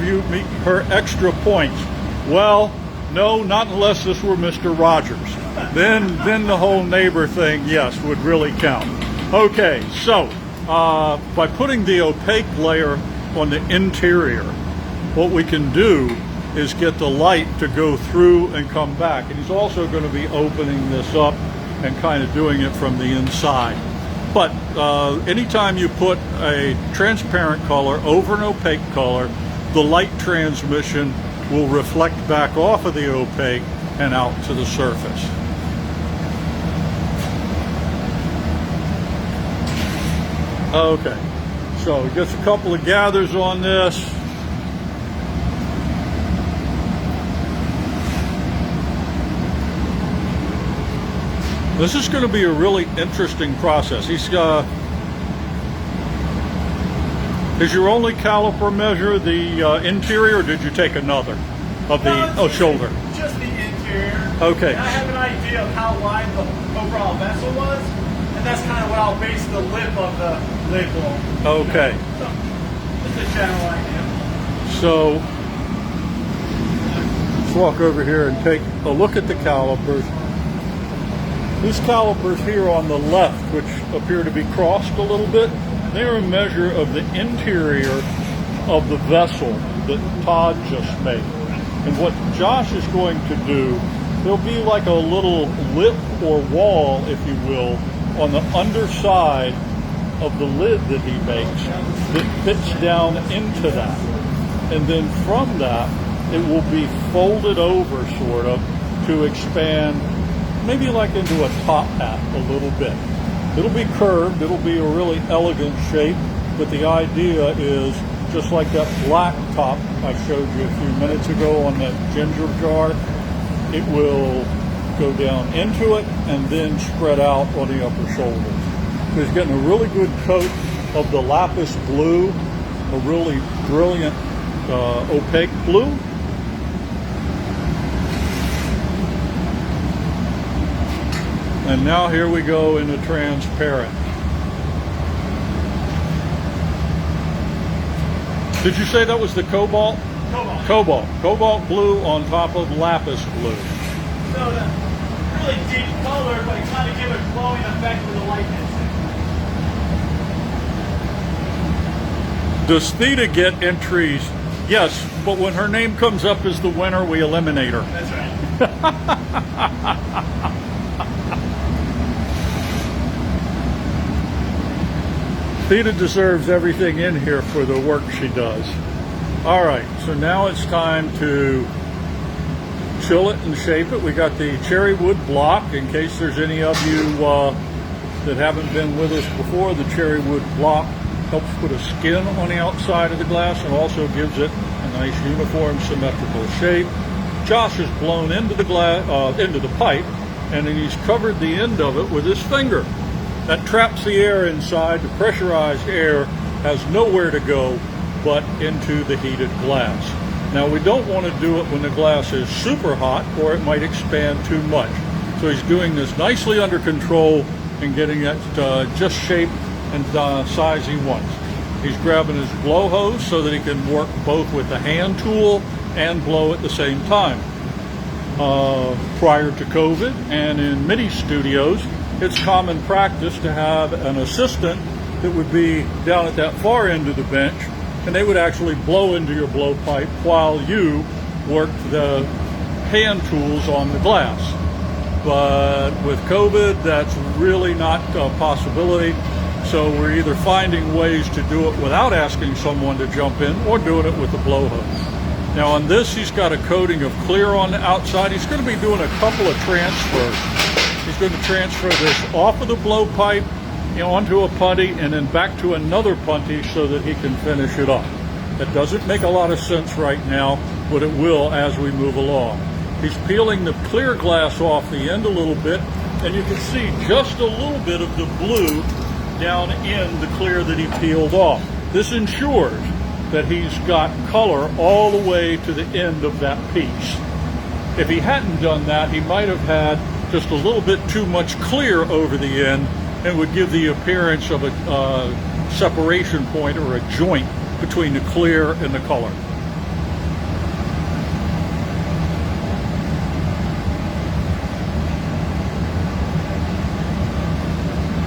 her extra points? Well, no, not unless this were Mr. Rogers. Then the whole neighbor thing, yes, would really count. Okay, so by putting the opaque layer on the interior, what we can do is get the light to go through and come back. And he's also going to be opening this up and kind of doing it from the inside. But anytime you put a transparent color over an opaque color, the light transmission will reflect back off of the opaque and out to the surface. Okay, so just a couple of gathers on this. This is going to be a really interesting process. Is your only caliper measure the interior, or did you take another of the shoulder? Just the interior. Okay. And I have an idea of how wide the overall vessel was, and that's kind of what I'll base the lip of the lid on. Okay. So, just a general idea. So let's walk over here and take a look at the calipers. These calipers here on the left, which appear to be crossed a little bit, they're a measure of the interior of the vessel that Todd just made. And what Josh is going to do, there'll be like a little lip or wall, if you will, on the underside of the lid that he makes that fits down into that. And then from that, it will be folded over sort of to expand maybe like into a top hat a little bit. It'll be curved, it'll be a really elegant shape, but the idea is just like that black top I showed you a few minutes ago on that ginger jar, it will go down into it and then spread out on the upper shoulders. So he's getting a really good coat of the lapis blue, a really brilliant opaque blue. And now here we go into transparent. Did you say that was the cobalt? Cobalt. Cobalt. Cobalt blue on top of lapis blue. So the really deep color, but it kind of give a glowing effect with the light mixing. Does Theta get entries? Yes, but when her name comes up as the winner, we eliminate her. That's right. Theta deserves everything in here for the work she does. All right, so now it's time to chill it and shape it. We got the cherry wood block. In case there's any of you that haven't been with us before, the cherry wood block helps put a skin on the outside of the glass and also gives it a nice uniform symmetrical shape. Josh has blown into the into the pipe, and then he's covered the end of it with his finger. That traps the air inside. The pressurized air has nowhere to go but into the heated glass. Now we don't want to do it when the glass is super hot or it might expand too much. So he's doing this nicely under control and getting it just shape and size he wants. He's grabbing his blow hose so that he can work both with the hand tool and blow at the same time. Prior to COVID and in many studios, it's common practice to have an assistant that would be down at that far end of the bench, and they would actually blow into your blowpipe while you worked the hand tools on the glass. But with COVID, that's really not a possibility. So we're either finding ways to do it without asking someone to jump in or doing it with the blow hose. Now on this, he's got a coating of clear on the outside. He's going to be doing a couple of transfers. He's going to transfer this off of the blowpipe onto a putty and then back to another putty so that he can finish it up. That doesn't make a lot of sense right now, but it will as we move along. He's peeling the clear glass off the end a little bit, and you can see just a little bit of the blue down in the clear that he peeled off. This ensures that he's got color all the way to the end of that piece. If he hadn't done that, he might have had just a little bit too much clear over the end and would give the appearance of a separation point or a joint between the clear and the color.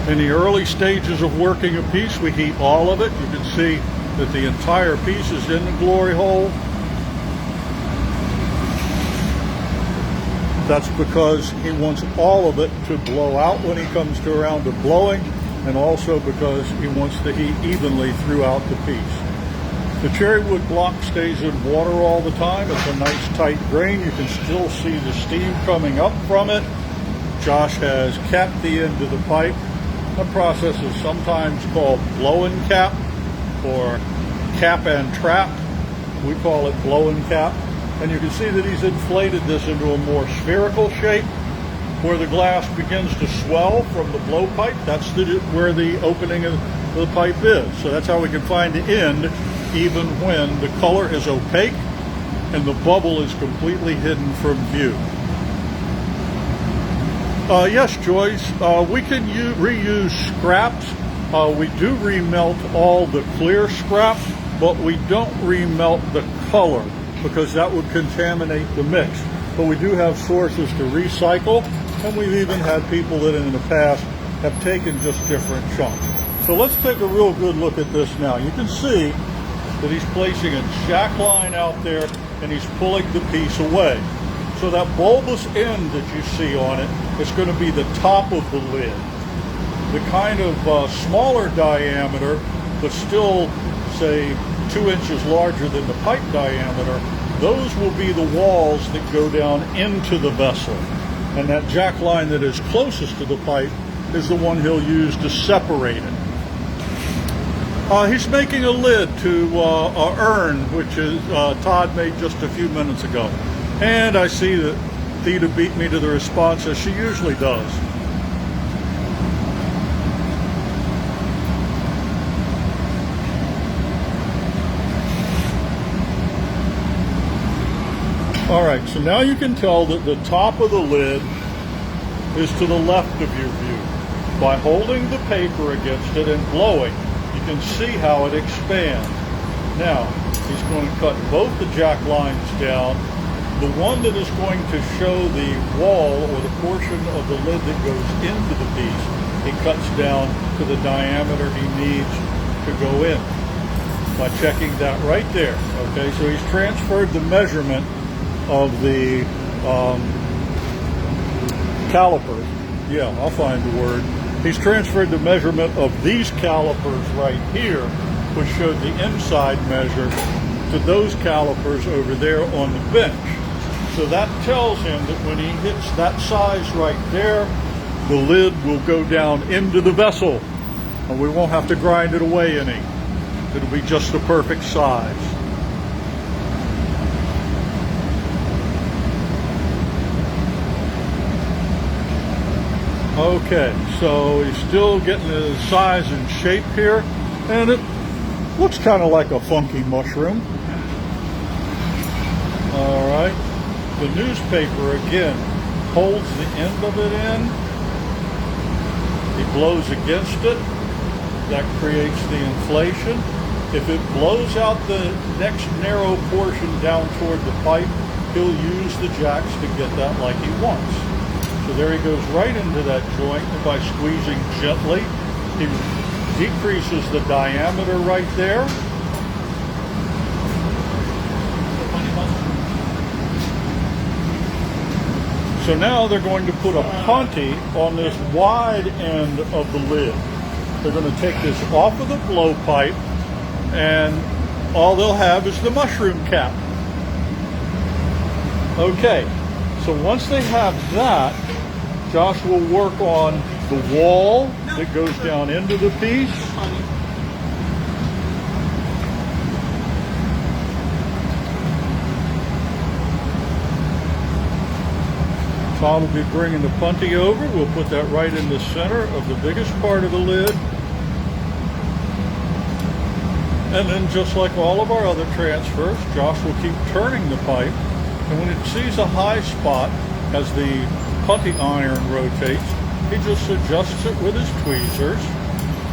In the early stages of working a piece, we heat all of it. You can see that the entire piece is in the glory hole. That's because he wants all of it to blow out when he comes to around to blowing, and also because he wants the heat evenly throughout the piece. The cherry wood block stays in water all the time. It's a nice tight grain. You can still see the steam coming up from it. Josh has capped the end of the pipe. The process is sometimes called blow and cap or cap and trap. We call it blow and cap. And you can see that he's inflated this into a more spherical shape where the glass begins to swell from the blowpipe. That's where the opening of the pipe is. So that's how we can find the end even when the color is opaque and the bubble is completely hidden from view. Yes, Joyce, we can reuse scraps. We do remelt all the clear scrap, but we don't remelt the color because that would contaminate the mix. But we do have sources to recycle, and we've even had people that in the past have taken just different chunks. So let's take a real good look at this now. You can see that he's placing a jack line out there and he's pulling the piece away. So that bulbous end that you see on it is going to be the top of the lid. The kind of smaller diameter, but still, say, 2 inches larger than the pipe diameter, those will be the walls that go down into the vessel. And that jack line that is closest to the pipe is the one he'll use to separate it. He's making a lid to an urn, which is Todd made just a few minutes ago. And I see that Theta beat me to the response as she usually does. All right, so now you can tell that the top of the lid is to the left of your view. By holding the paper against it and blowing, you can see how it expands. Now, he's going to cut both the jack lines down. The one that is going to show the wall or the portion of the lid that goes into the piece, he cuts down to the diameter he needs to go in by checking that right there. Okay, so he's transferred the measurement of the calipers. Yeah, I'll find the word. He's transferred the measurement of these calipers right here, which showed the inside measure, to those calipers over there on the bench. So that tells him that when he hits that size right there, the lid will go down into the vessel, and we won't have to grind it away any. It'll be just the perfect size. Okay, so he's still getting the size and shape here, and it looks kind of like a funky mushroom. All right, the newspaper again holds the end of it in. He blows against it. That creates the inflation. If it blows out the next narrow portion down toward the pipe, he'll use the jacks to get that like he wants. So there he goes right into that joint, and by squeezing gently, he decreases the diameter right there. So now they're going to put a punty on this wide end of the lid. They're going to take this off of the blowpipe, and all they'll have is the mushroom cap. Okay, so once they have that, Josh will work on the wall that goes down into the piece. Todd will be bringing the punty over. We'll put that right in the center of the biggest part of the lid. And then just like all of our other transfers, Josh will keep turning the pipe. And when it sees a high spot, as the punty iron rotates, he just adjusts it with his tweezers.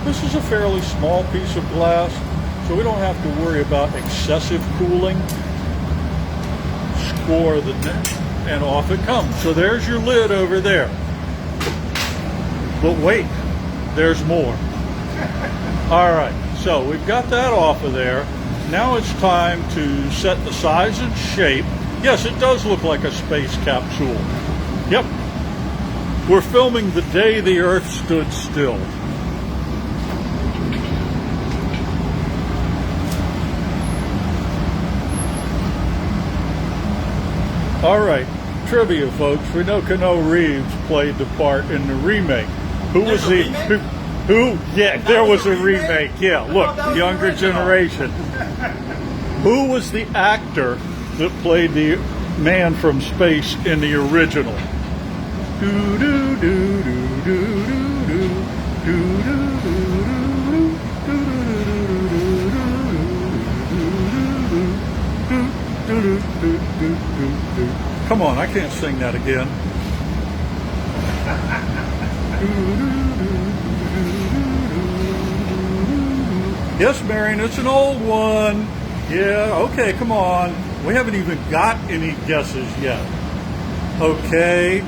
This is a fairly small piece of glass, so we don't have to worry about excessive cooling. Score the net, and off it comes. So there's your lid over there. But wait, there's more. All right, so we've got that off of there. Now it's time to set the size and shape. Yes, it does look like a space capsule. Yep. We're filming the day the Earth stood still. All right, trivia, folks. We know Ries played the part in the remake. Who was the who? Yeah, there was a remake. Yeah, look, younger generation. Who was the actor that played the man from space in the original? Do do do do do do do do. Come on, I can't sing that again. Yes, Marion, it's an old one. Yeah, okay, come on. We haven't even got any guesses yet. Okay,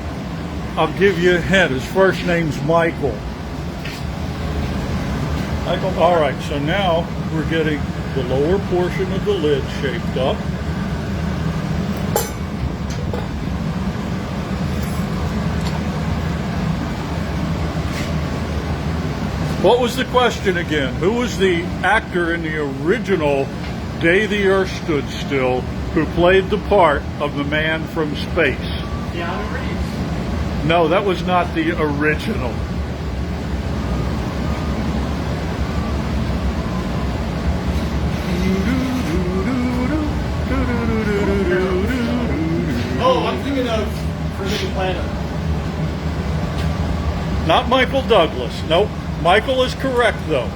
I'll give you a hint. His first name's Michael. All right, so now we're getting the lower portion of the lid shaped up. What was the question again? Who was the actor in the original Day the Earth Stood Still who played the part of the man from space? Ries. No, that was not the original. Oh, I'm thinking of Forbidden Planet. Not Michael Douglas. Nope. Michael is correct, though.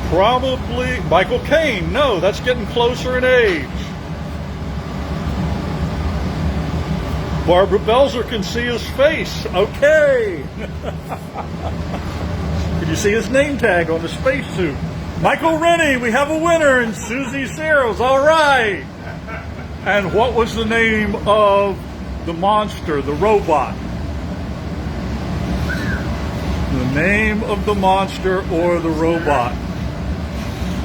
Probably Michael Caine. No, that's getting closer in age. Barbara Belzer can see his face. Okay. Can you see his name tag on the spacesuit? Michael Rennie, we have a winner, and Susie Searles. All right. And what was the name of the monster, the robot? The name of the monster or the robot?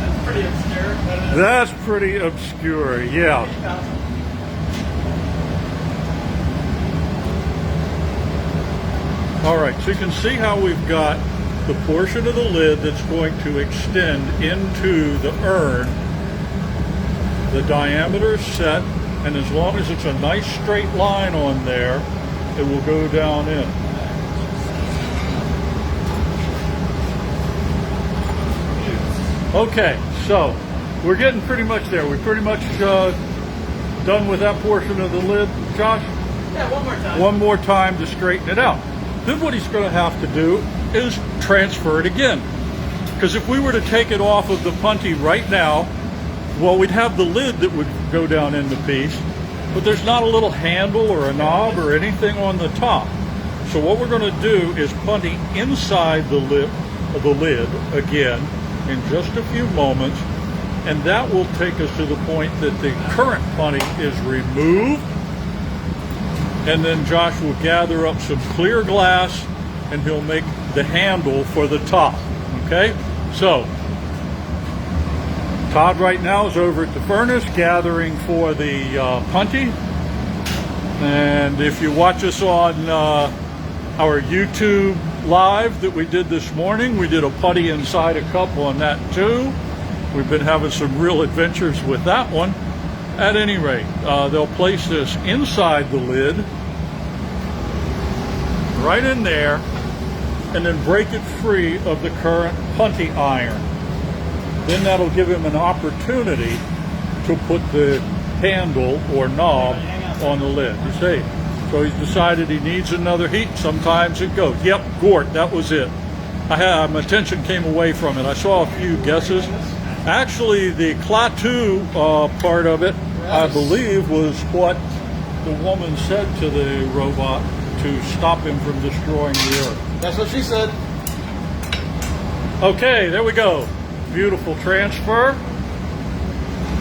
That's pretty obscure. That's pretty obscure, yeah. All right, so you can see how we've got the portion of the lid that's going to extend into the urn. The diameter is set, and as long as it's a nice straight line on there, it will go down in. Okay, so we're getting pretty much there. We're pretty much done with that portion of the lid, Josh? Yeah, one more time. One more time to straighten it out. Then what he's going to have to do is transfer it again. Because if we were to take it off of the punty right now, well, we'd have the lid that would go down in the piece, but there's not a little handle or a knob or anything on the top. So what we're going to do is punty inside the lid again, in just a few moments, and that will take us to the point that the current punty is removed, and then Josh will gather up some clear glass and he'll make the handle for the top. Okay, so Todd right now is over at the furnace gathering for the punty, and if you watch us on our YouTube live that we did this morning, we did a putty inside a cup on that too. We've been having some real adventures with that one. At any rate, they'll place this inside the lid, right in there, and then break it free of the current punty iron. Then that'll give him an opportunity to put the handle or knob on the lid. You see? So he's decided he needs another heat. Sometimes it goes. Yep, Gort, that was it. My attention came away from it. I saw a few guesses. Actually, the Klaatu part of it, I believe, was what the woman said to the robot to stop him from destroying the earth. That's what she said. Okay, there we go. Beautiful transfer.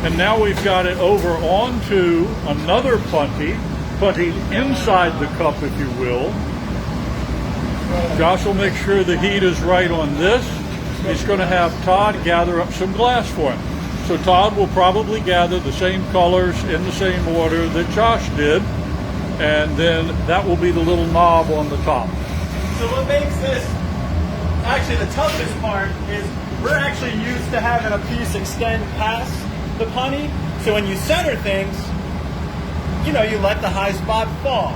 And now we've got it over onto another punty inside the cup, if you will. Josh will make sure the heat is right on this. He's going to have Todd gather up some glass for him. So Todd will probably gather the same colors in the same order that Josh did, and then that will be the little knob on the top. So what makes this actually the toughest part is we're actually used to having a piece extend past the punty. So when you center things, you know, you let the high spot fall.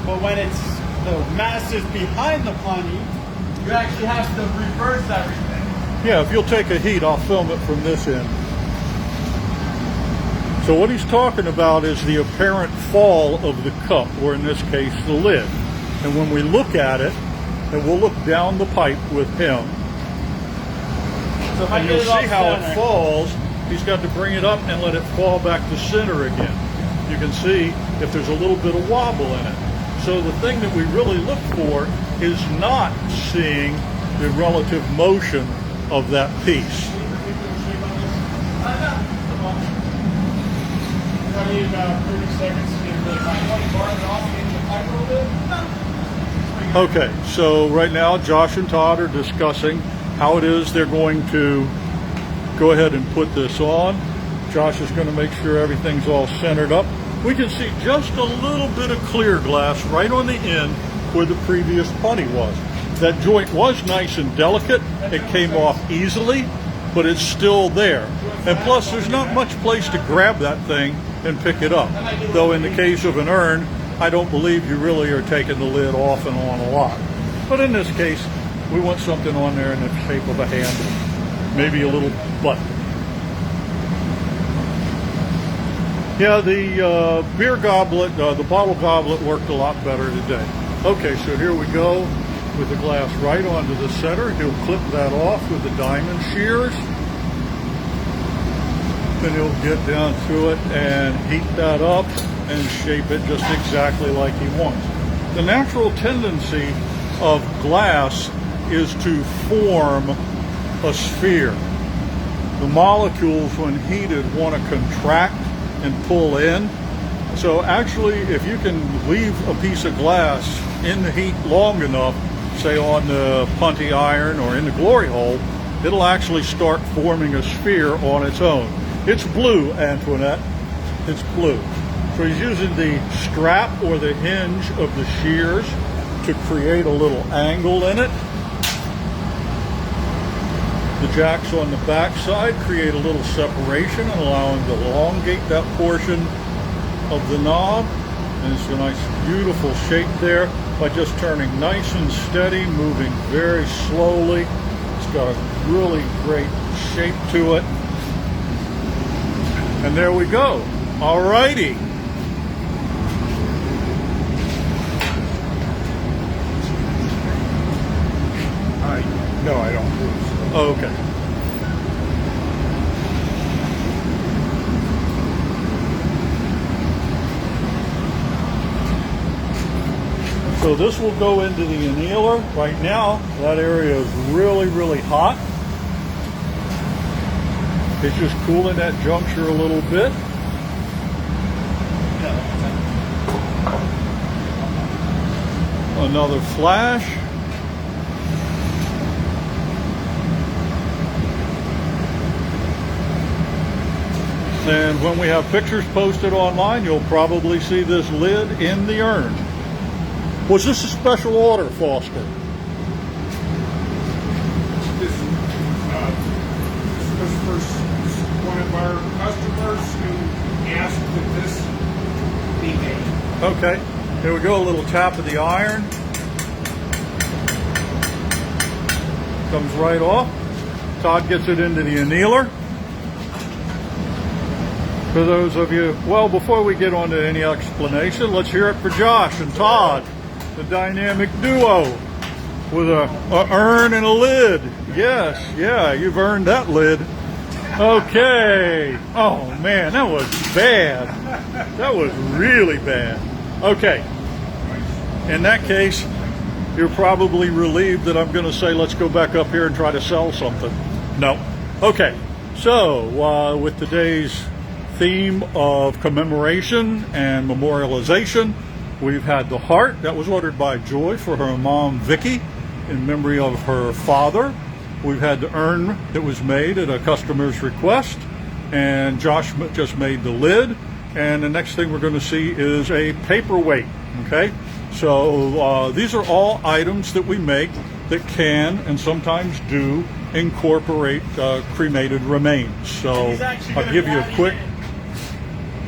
But when it's the mass is behind the punty, you actually have to reverse everything. Yeah, if you'll take a heat, I'll film it from this end. So what he's talking about is the apparent fall of the cup, or in this case, the lid. And when we look at it, and we'll look down the pipe with him, so and you'll see how it falls. He's got to bring it up and let it fall back to center again. You can see if there's a little bit of wobble in it. So the thing that we really look for is not seeing the relative motion of that piece. I need about 30 seconds to get really fine. You want to bar it off and get the pipe a little bit? Okay, so right now Josh and Todd are discussing how it is they're going to go ahead and put this on. Josh is going to make sure everything's all centered up. We can see just a little bit of clear glass right on the end where the previous punty was. That joint was nice and delicate. It came off easily, but it's still there. And plus, there's not much place to grab that thing and pick it up. Though in the case of an urn, I don't believe you really are taking the lid off and on a lot. But in this case, we want something on there in the shape of a handle. Maybe a little button. Yeah, the beer goblet, the bottle goblet worked a lot better today. Okay, so here we go with the glass right onto the center. He'll clip that off with the diamond shears. Then he'll get down through it and heat that up and shape it just exactly like he wants. The natural tendency of glass is to form a sphere. The molecules, when heated, want to contract and pull in. So actually, if you can leave a piece of glass in the heat long enough, say on the punty iron or in the glory hole, it'll actually start forming a sphere on its own. It's blue, Antoinette. It's blue. So he's using the strap or the hinge of the shears to create a little angle in it. The jacks on the back side create a little separation and allow him to elongate that portion of the knob. And it's a nice, beautiful shape there by just turning nice and steady, moving very slowly. It's got a really great shape to it. And there we go. All righty. No, I don't believe so. Okay. So this will go into the annealer. Right now, that area is really, really hot. It's just cooling that juncture a little bit. Another flash. And when we have pictures posted online, you'll probably see this lid in the urn. Was this a special order, Foster? This was for one of our customers who asked that this be made. Okay, here we go, a little tap of the iron. Comes right off. Todd gets it into the annealer. For those of you, well, before we get on to any explanation, let's hear it for Josh and Todd, the dynamic duo with a urn and a lid. Yes, yeah, you've earned that lid. Okay. Oh man, that was bad. That was really bad. Okay. In that case, you're probably relieved that I'm going to say let's go back up here and try to sell something. No. Okay. So with today's theme of commemoration and memorialization, we've had the heart that was ordered by Joy for her mom Vicky in memory of her father. We've had the urn that was made at a customer's request, and Josh just made the lid. And the next thing we're going to see is a paperweight. Okay, so these are all items that we make that can and sometimes do incorporate cremated remains. So I'll give you a quick.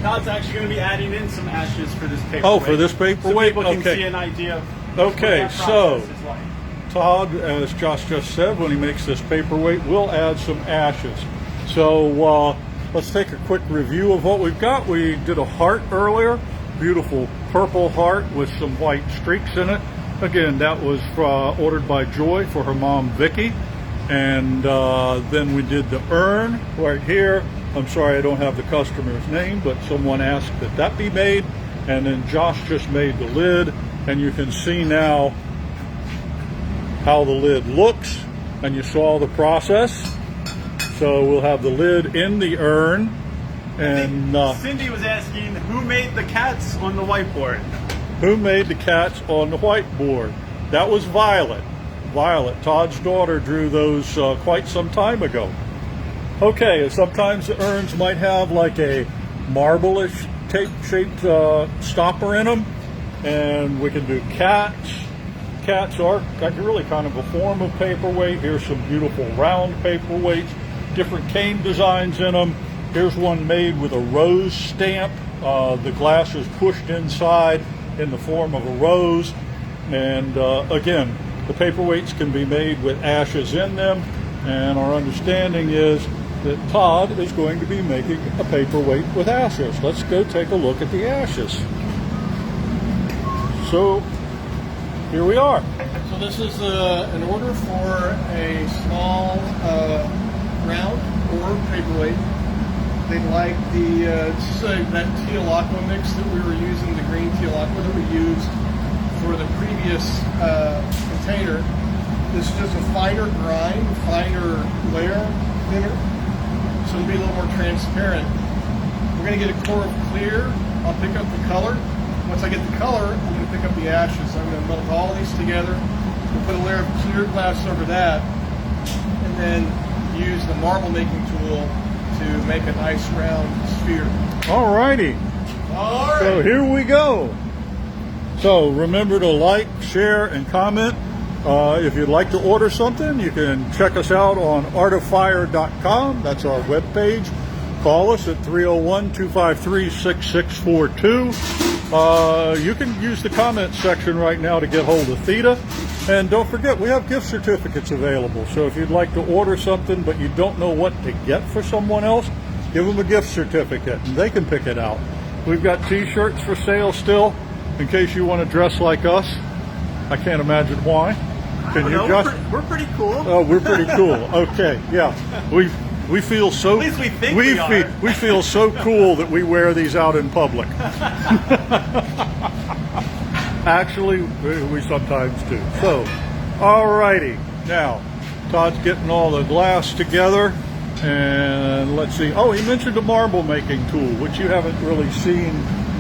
Todd's actually going to be adding in some ashes for this paperweight. Oh, for this paperweight? So people can Okay. see an idea of Okay, what that so process is like. Todd, as Josh just said, when he makes this paperweight, we'll add some ashes. So let's take a quick review of what we've got. We did a heart earlier, beautiful purple heart with some white streaks in it. Again, that was ordered by Joy for her mom Vicky. And then we did the urn right here. I'm sorry I don't have the customer's name, but someone asked that that be made. And then Josh just made the lid, and you can see now how the lid looks, and you saw the process. So we'll have the lid in the urn. And Cindy was asking who made the cats on the whiteboard. who made the cats on the whiteboard? That was Violet. Violet, Todd's daughter, drew those quite some time ago. Okay, sometimes the urns might have like a marble-ish tape-shaped stopper in them, and we can do cats. Cats are really kind of a form of paperweight. Here's some beautiful round paperweights, different cane designs in them. Here's one made with a rose stamp. The glass is pushed inside in the form of a rose. And again, the paperweights can be made with ashes in them. And our understanding is that Todd is going to be making a paperweight with ashes. Let's go take a look at the ashes. So here we are. So this is an order for a small round or paperweight. They'd like that teal aqua mix that we were using, the green teal aqua that we used for the previous container. This is just a finer grind, finer layer, thinner, so it'll be a little more transparent. We're going to get a core of clear. I'll pick up the color. Once I get the color, I'm going to pick up the ashes. I'm going to melt all these together. We'll put a layer of clear glass over that, and then use the marble making tool to make a nice round sphere. All righty. All right. So here we go. So remember to like, share, and comment. If you'd like to order something, you can check us out on artoffire.com. That's our webpage. Call us at 301-253-6642. You can use the comment section right now to get hold of Theta. And don't forget, we have gift certificates available. So if you'd like to order something but you don't know what to get for someone else, give them a gift certificate and they can pick it out. We've got t-shirts for sale still in case you want to dress like us. I can't imagine why. Can you just? We're pretty cool. Oh, we're pretty cool. Okay, yeah. We feel so. At least we think we are. We feel so cool that we wear these out in public. Actually, we sometimes do. So, all righty. Now, Todd's getting all the glass together. And let's see. Oh, he mentioned a marble making tool, which you haven't really seen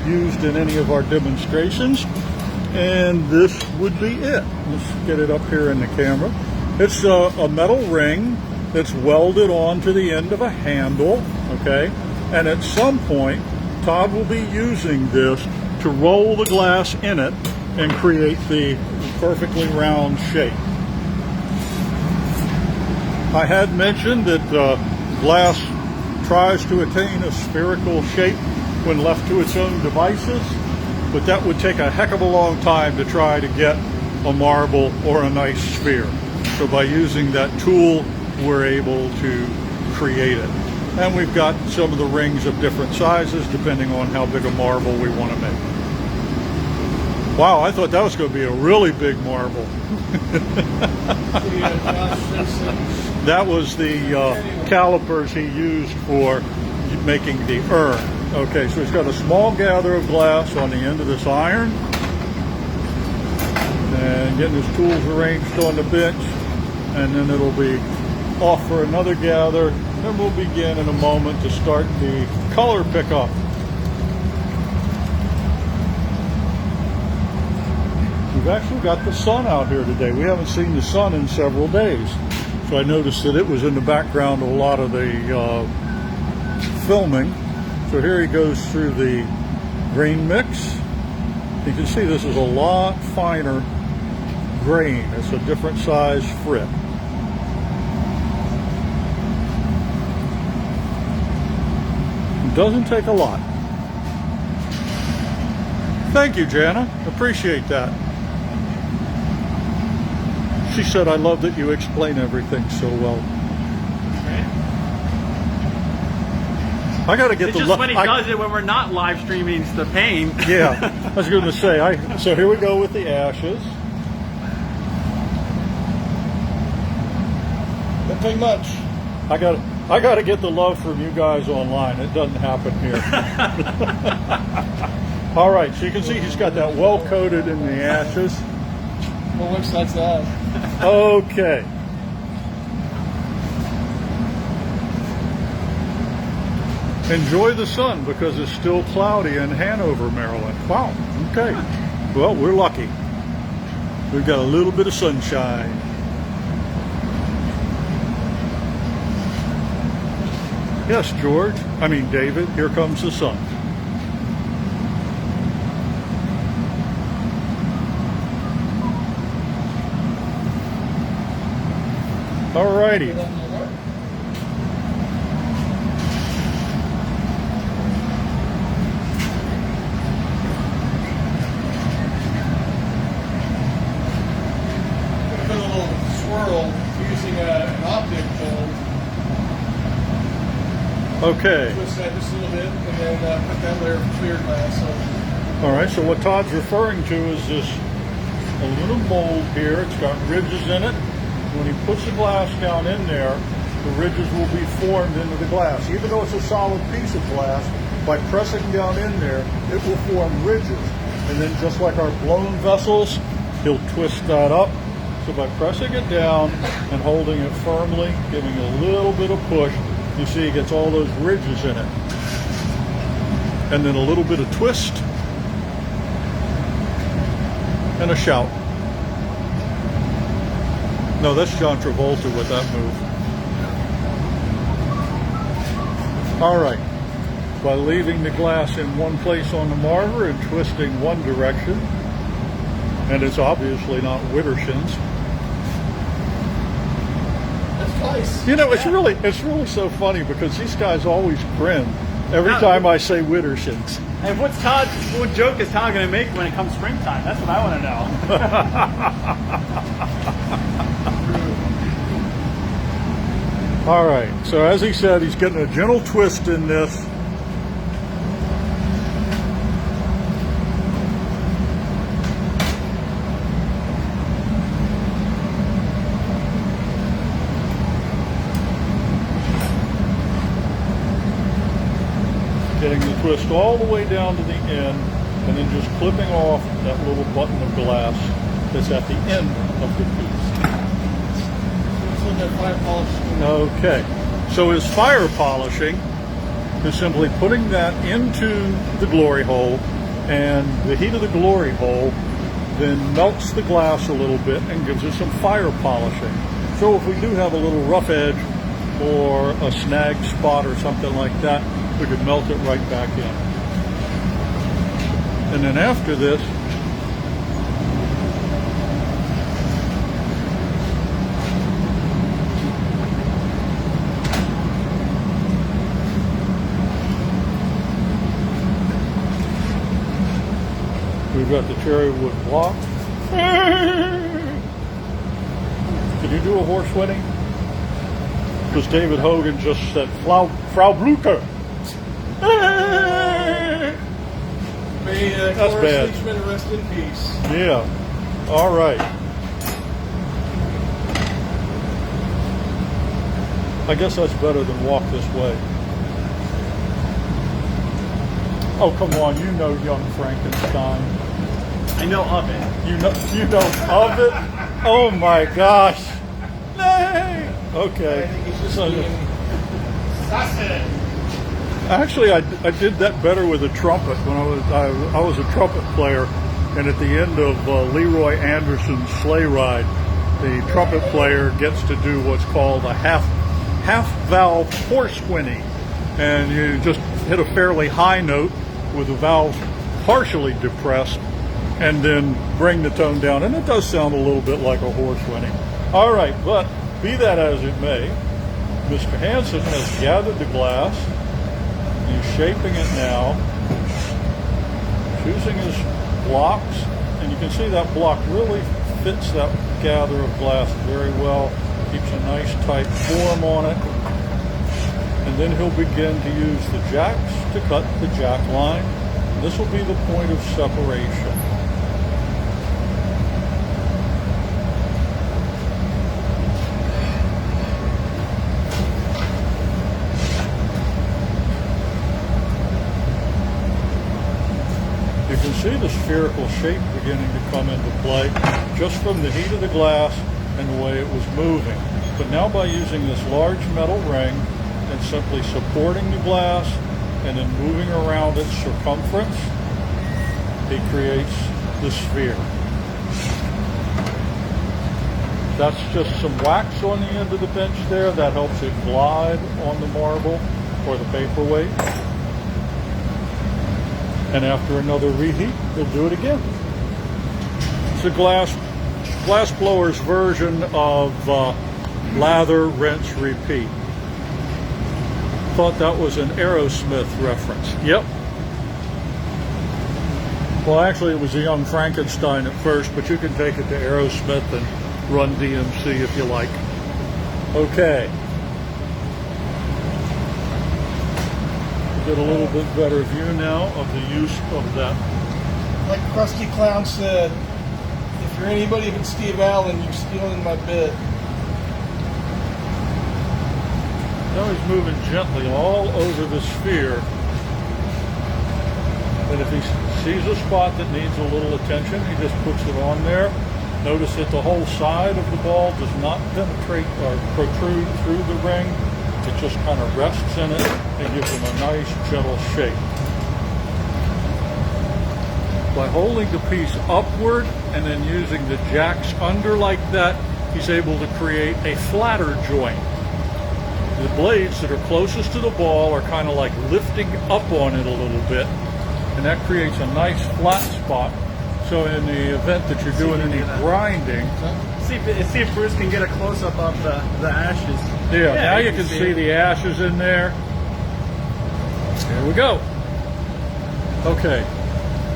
used in any of our demonstrations. And this would be it. Let's get it up here in the camera. It's a metal ring that's welded onto the end of a handle, okay? And at some point, Todd will be using this to roll the glass in it and create the perfectly round shape. I had mentioned that glass tries to attain a spherical shape when left to its own devices, but that would take a heck of a long time to try to get a marble or a nice sphere. So by using that tool, we're able to create it. And we've got some of the rings of different sizes depending on how big a marble we want to make. Wow, I thought that was going to be a really big marble. That was the calipers he used for making the urn. Okay, so he's got a small gather of glass on the end of this iron. And getting his tools arranged on the bench. And then it'll be off for another gather. Then we'll begin in a moment to start the color pickup. We've actually got the sun out here today. We haven't seen the sun in several days. So I noticed that it was in the background of a lot of the filming. So here he goes through the grain mix. You can see this is a lot finer grain. It's a different size frit. It doesn't take a lot. Thank you, Jana. Appreciate that. She said, I love that you explain everything so well. I got to get it's the just when he does it when we're not live streaming the paint. Yeah, I was going to say. So here we go with the ashes. Don't take much. I got to get the love from you guys online. It doesn't happen here. All right, so you can see he's got that well coated in the ashes. Well, which side's that? Okay. Enjoy the sun because it's still cloudy in Hanover, Maryland. Wow. Okay. Well, we're lucky. We've got a little bit of sunshine. Yes, David, here comes the sun. All righty. Put a little swirl using an optic tool. Okay. Twist that just a little bit, and then put that layer of clear glass over. All right, so what Todd's referring to is this aluminum mold here. It's got ridges in it. When he puts the glass down in there, the ridges will be formed into the glass. Even though it's a solid piece of glass, by pressing down in there, it will form ridges. And then just like our blown vessels, he'll twist that up. So by pressing it down and holding it firmly, giving a little bit of push, you see he gets all those ridges in it. And then a little bit of twist and a shout. No, that's John Travolta with that move. All right. By leaving the glass in one place on the marver and twisting one direction, and it's obviously not Widdershins. That's nice. You know, it's really so funny because these guys always grin every time I say Widdershins. And what joke is Todd going to make when it comes springtime? That's what I want to know. All right, so as he said, he's getting a gentle twist in this. Getting the twist all the way down to the end, and then just clipping off that little button of glass that's at the end of the piece. That fire polish. Okay. So his fire polishing is simply putting that into the glory hole, and the heat of the glory hole then melts the glass a little bit and gives it some fire polishing. So if we do have a little rough edge or a snag spot or something like that, we could melt it right back in. And then after this, we've got the cherry wood block. Can you do a horse wedding? Because David Hogan just said Frau Blucher. May That's bad. Cloris Leachman rest in peace. Yeah. All right. I guess that's better than walk this way. Oh, come on. You know Young Frankenstein. I know of it. You know of it? Oh my gosh. Nay. Okay. I think he's just So- being sausage. Actually, I did that better with a trumpet when I was a trumpet player, and at the end of Leroy Anderson's sleigh ride, the trumpet player gets to do what's called a half valve horse whinny, and you just hit a fairly high note with the valve partially depressed, and then bring the tone down, and it does sound a little bit like a horse whinny. All right, but be that as it may, Mr. Hansen has gathered the glass. He's shaping it now, choosing his blocks, and you can see that block really fits that gather of glass very well, keeps a nice tight form on it, and then he'll begin to use the jacks to cut the jack line. This will be the point of separation. You can see the spherical shape beginning to come into play just from the heat of the glass and the way it was moving. But now by using this large metal ring and simply supporting the glass and then moving around its circumference, he creates the sphere. That's just some wax on the end of the bench there. That helps it glide on the marble or the paperweight. And after another reheat, he'll do it again. It's a glass blower's version of lather, rinse, repeat. Thought that was an Aerosmith reference. Yep. Well, actually, it was a Young Frankenstein at first, but you can take it to Aerosmith and run DMC if you like. Okay. Get a little bit better view now of the use of that. Like Krusty Clown said, if you're anybody but Steve Allen, you're stealing my bit. Now he's moving gently all over the sphere. And if he sees a spot that needs a little attention, he just puts it on there. Notice that the whole side of the ball does not penetrate or protrude through the ring. It just kind of rests in it and gives him a nice, gentle shape. By holding the piece upward and then using the jacks under like that, he's able to create a flatter joint. The blades that are closest to the ball are kind of like lifting up on it a little bit, and that creates a nice flat spot. So in the event that you're doing any grinding, See if Bruce can get a close-up of the ashes. yeah, now you can see the ashes in there. Here we go. Okay.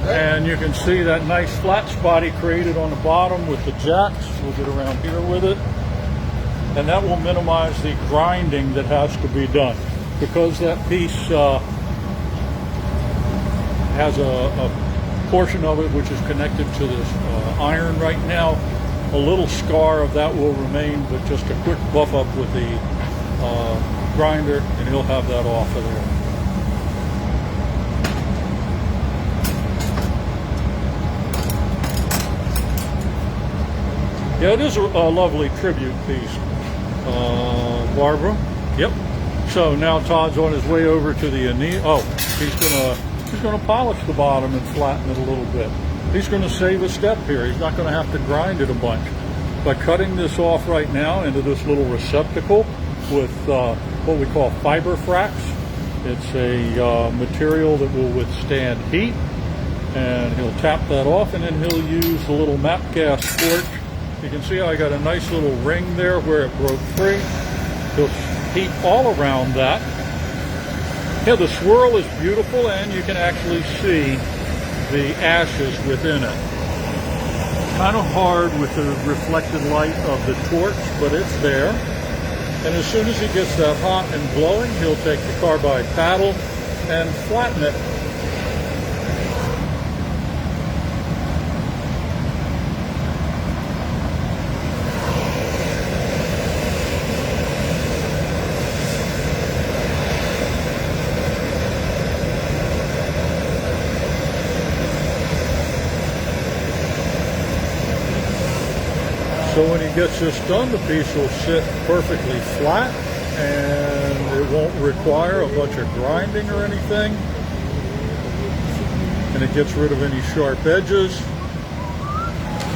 And you can see that nice flat spot he created on the bottom with the jacks. We'll get around here with it. And that will minimize the grinding that has to be done. Because that piece has a portion of it which is connected to this iron right now, a little scar of that will remain, but just a quick buff up with the grinder and he'll have that off of there. Yeah, it is a lovely tribute piece. Barbara? Yep. So now Todd's on his way over to the anneal. Oh, he's gonna polish the bottom and flatten it a little bit. He's gonna save a step here. He's not gonna have to grind it a bunch. By cutting this off right now into this little receptacle with what we call fiber frax. It's a material that will withstand heat, and he'll tap that off, and then he'll use the little map gas torch. You can see how I got a nice little ring there where it broke free. He'll heat all around that. Yeah, the swirl is beautiful, and you can actually see the ashes within it. Kind of hard with the reflected light of the torch, but it's there. And as soon as he gets that hot and glowing, he'll take the carbide paddle and flatten it. So when he gets this done, the piece will sit perfectly flat, and it won't require a bunch of grinding or anything. And it gets rid of any sharp edges.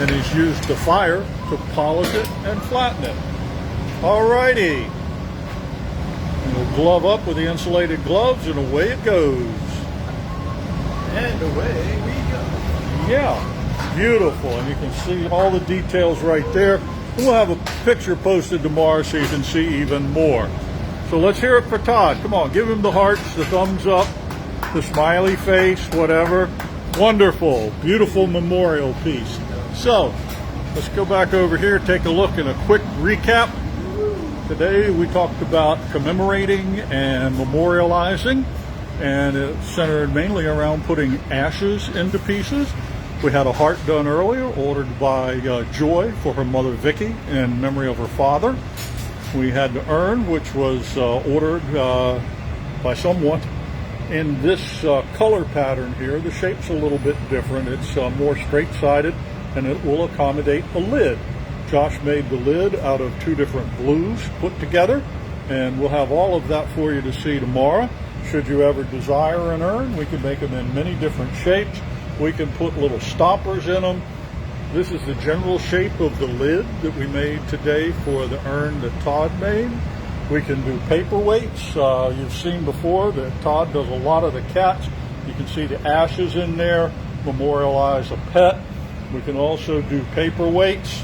And he's used the fire to polish it and flatten it. Alrighty. And we'll glove up with the insulated gloves, and away it goes. And away we go. Yeah. Beautiful, and you can see all the details right there. We'll have a picture posted tomorrow so you can see even more. So let's hear it for Todd. Come on, give him the hearts, the thumbs up, the smiley face, whatever. Wonderful, beautiful memorial piece. So let's go back over here, take a look and a quick recap. Today we talked about commemorating and memorializing, and it centered mainly around putting ashes into pieces. We had a heart done earlier, ordered by Joy for her mother Vicky in memory of her father. We had the urn, which was ordered by someone in this color pattern here. The shape's a little bit different. It's more straight-sided, and it will accommodate a lid. Josh made the lid out of two different blues put together, and we'll have all of that for you to see tomorrow. Should you ever desire an urn, we can make them in many different shapes. We can put little stoppers in them. This is the general shape of the lid that we made today for the urn that Todd made. We can do paperweights. You've seen before that Todd does a lot of the cats. You can see the ashes in there, memorialize a pet. We can also do paperweights,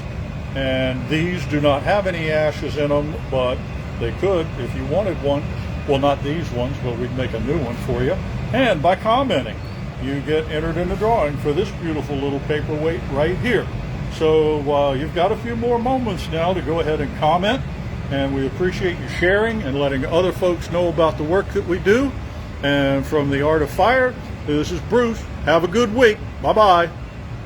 and these do not have any ashes in them, but they could if you wanted one. Well, not these ones, but we'd make a new one for you. And by commenting, you get entered in the drawing for this beautiful little paperweight right here. So you've got a few more moments now to go ahead and comment, and we appreciate you sharing and letting other folks know about the work that we do. And from the Art of Fire, this is Bruce. Have a good week. Bye-bye.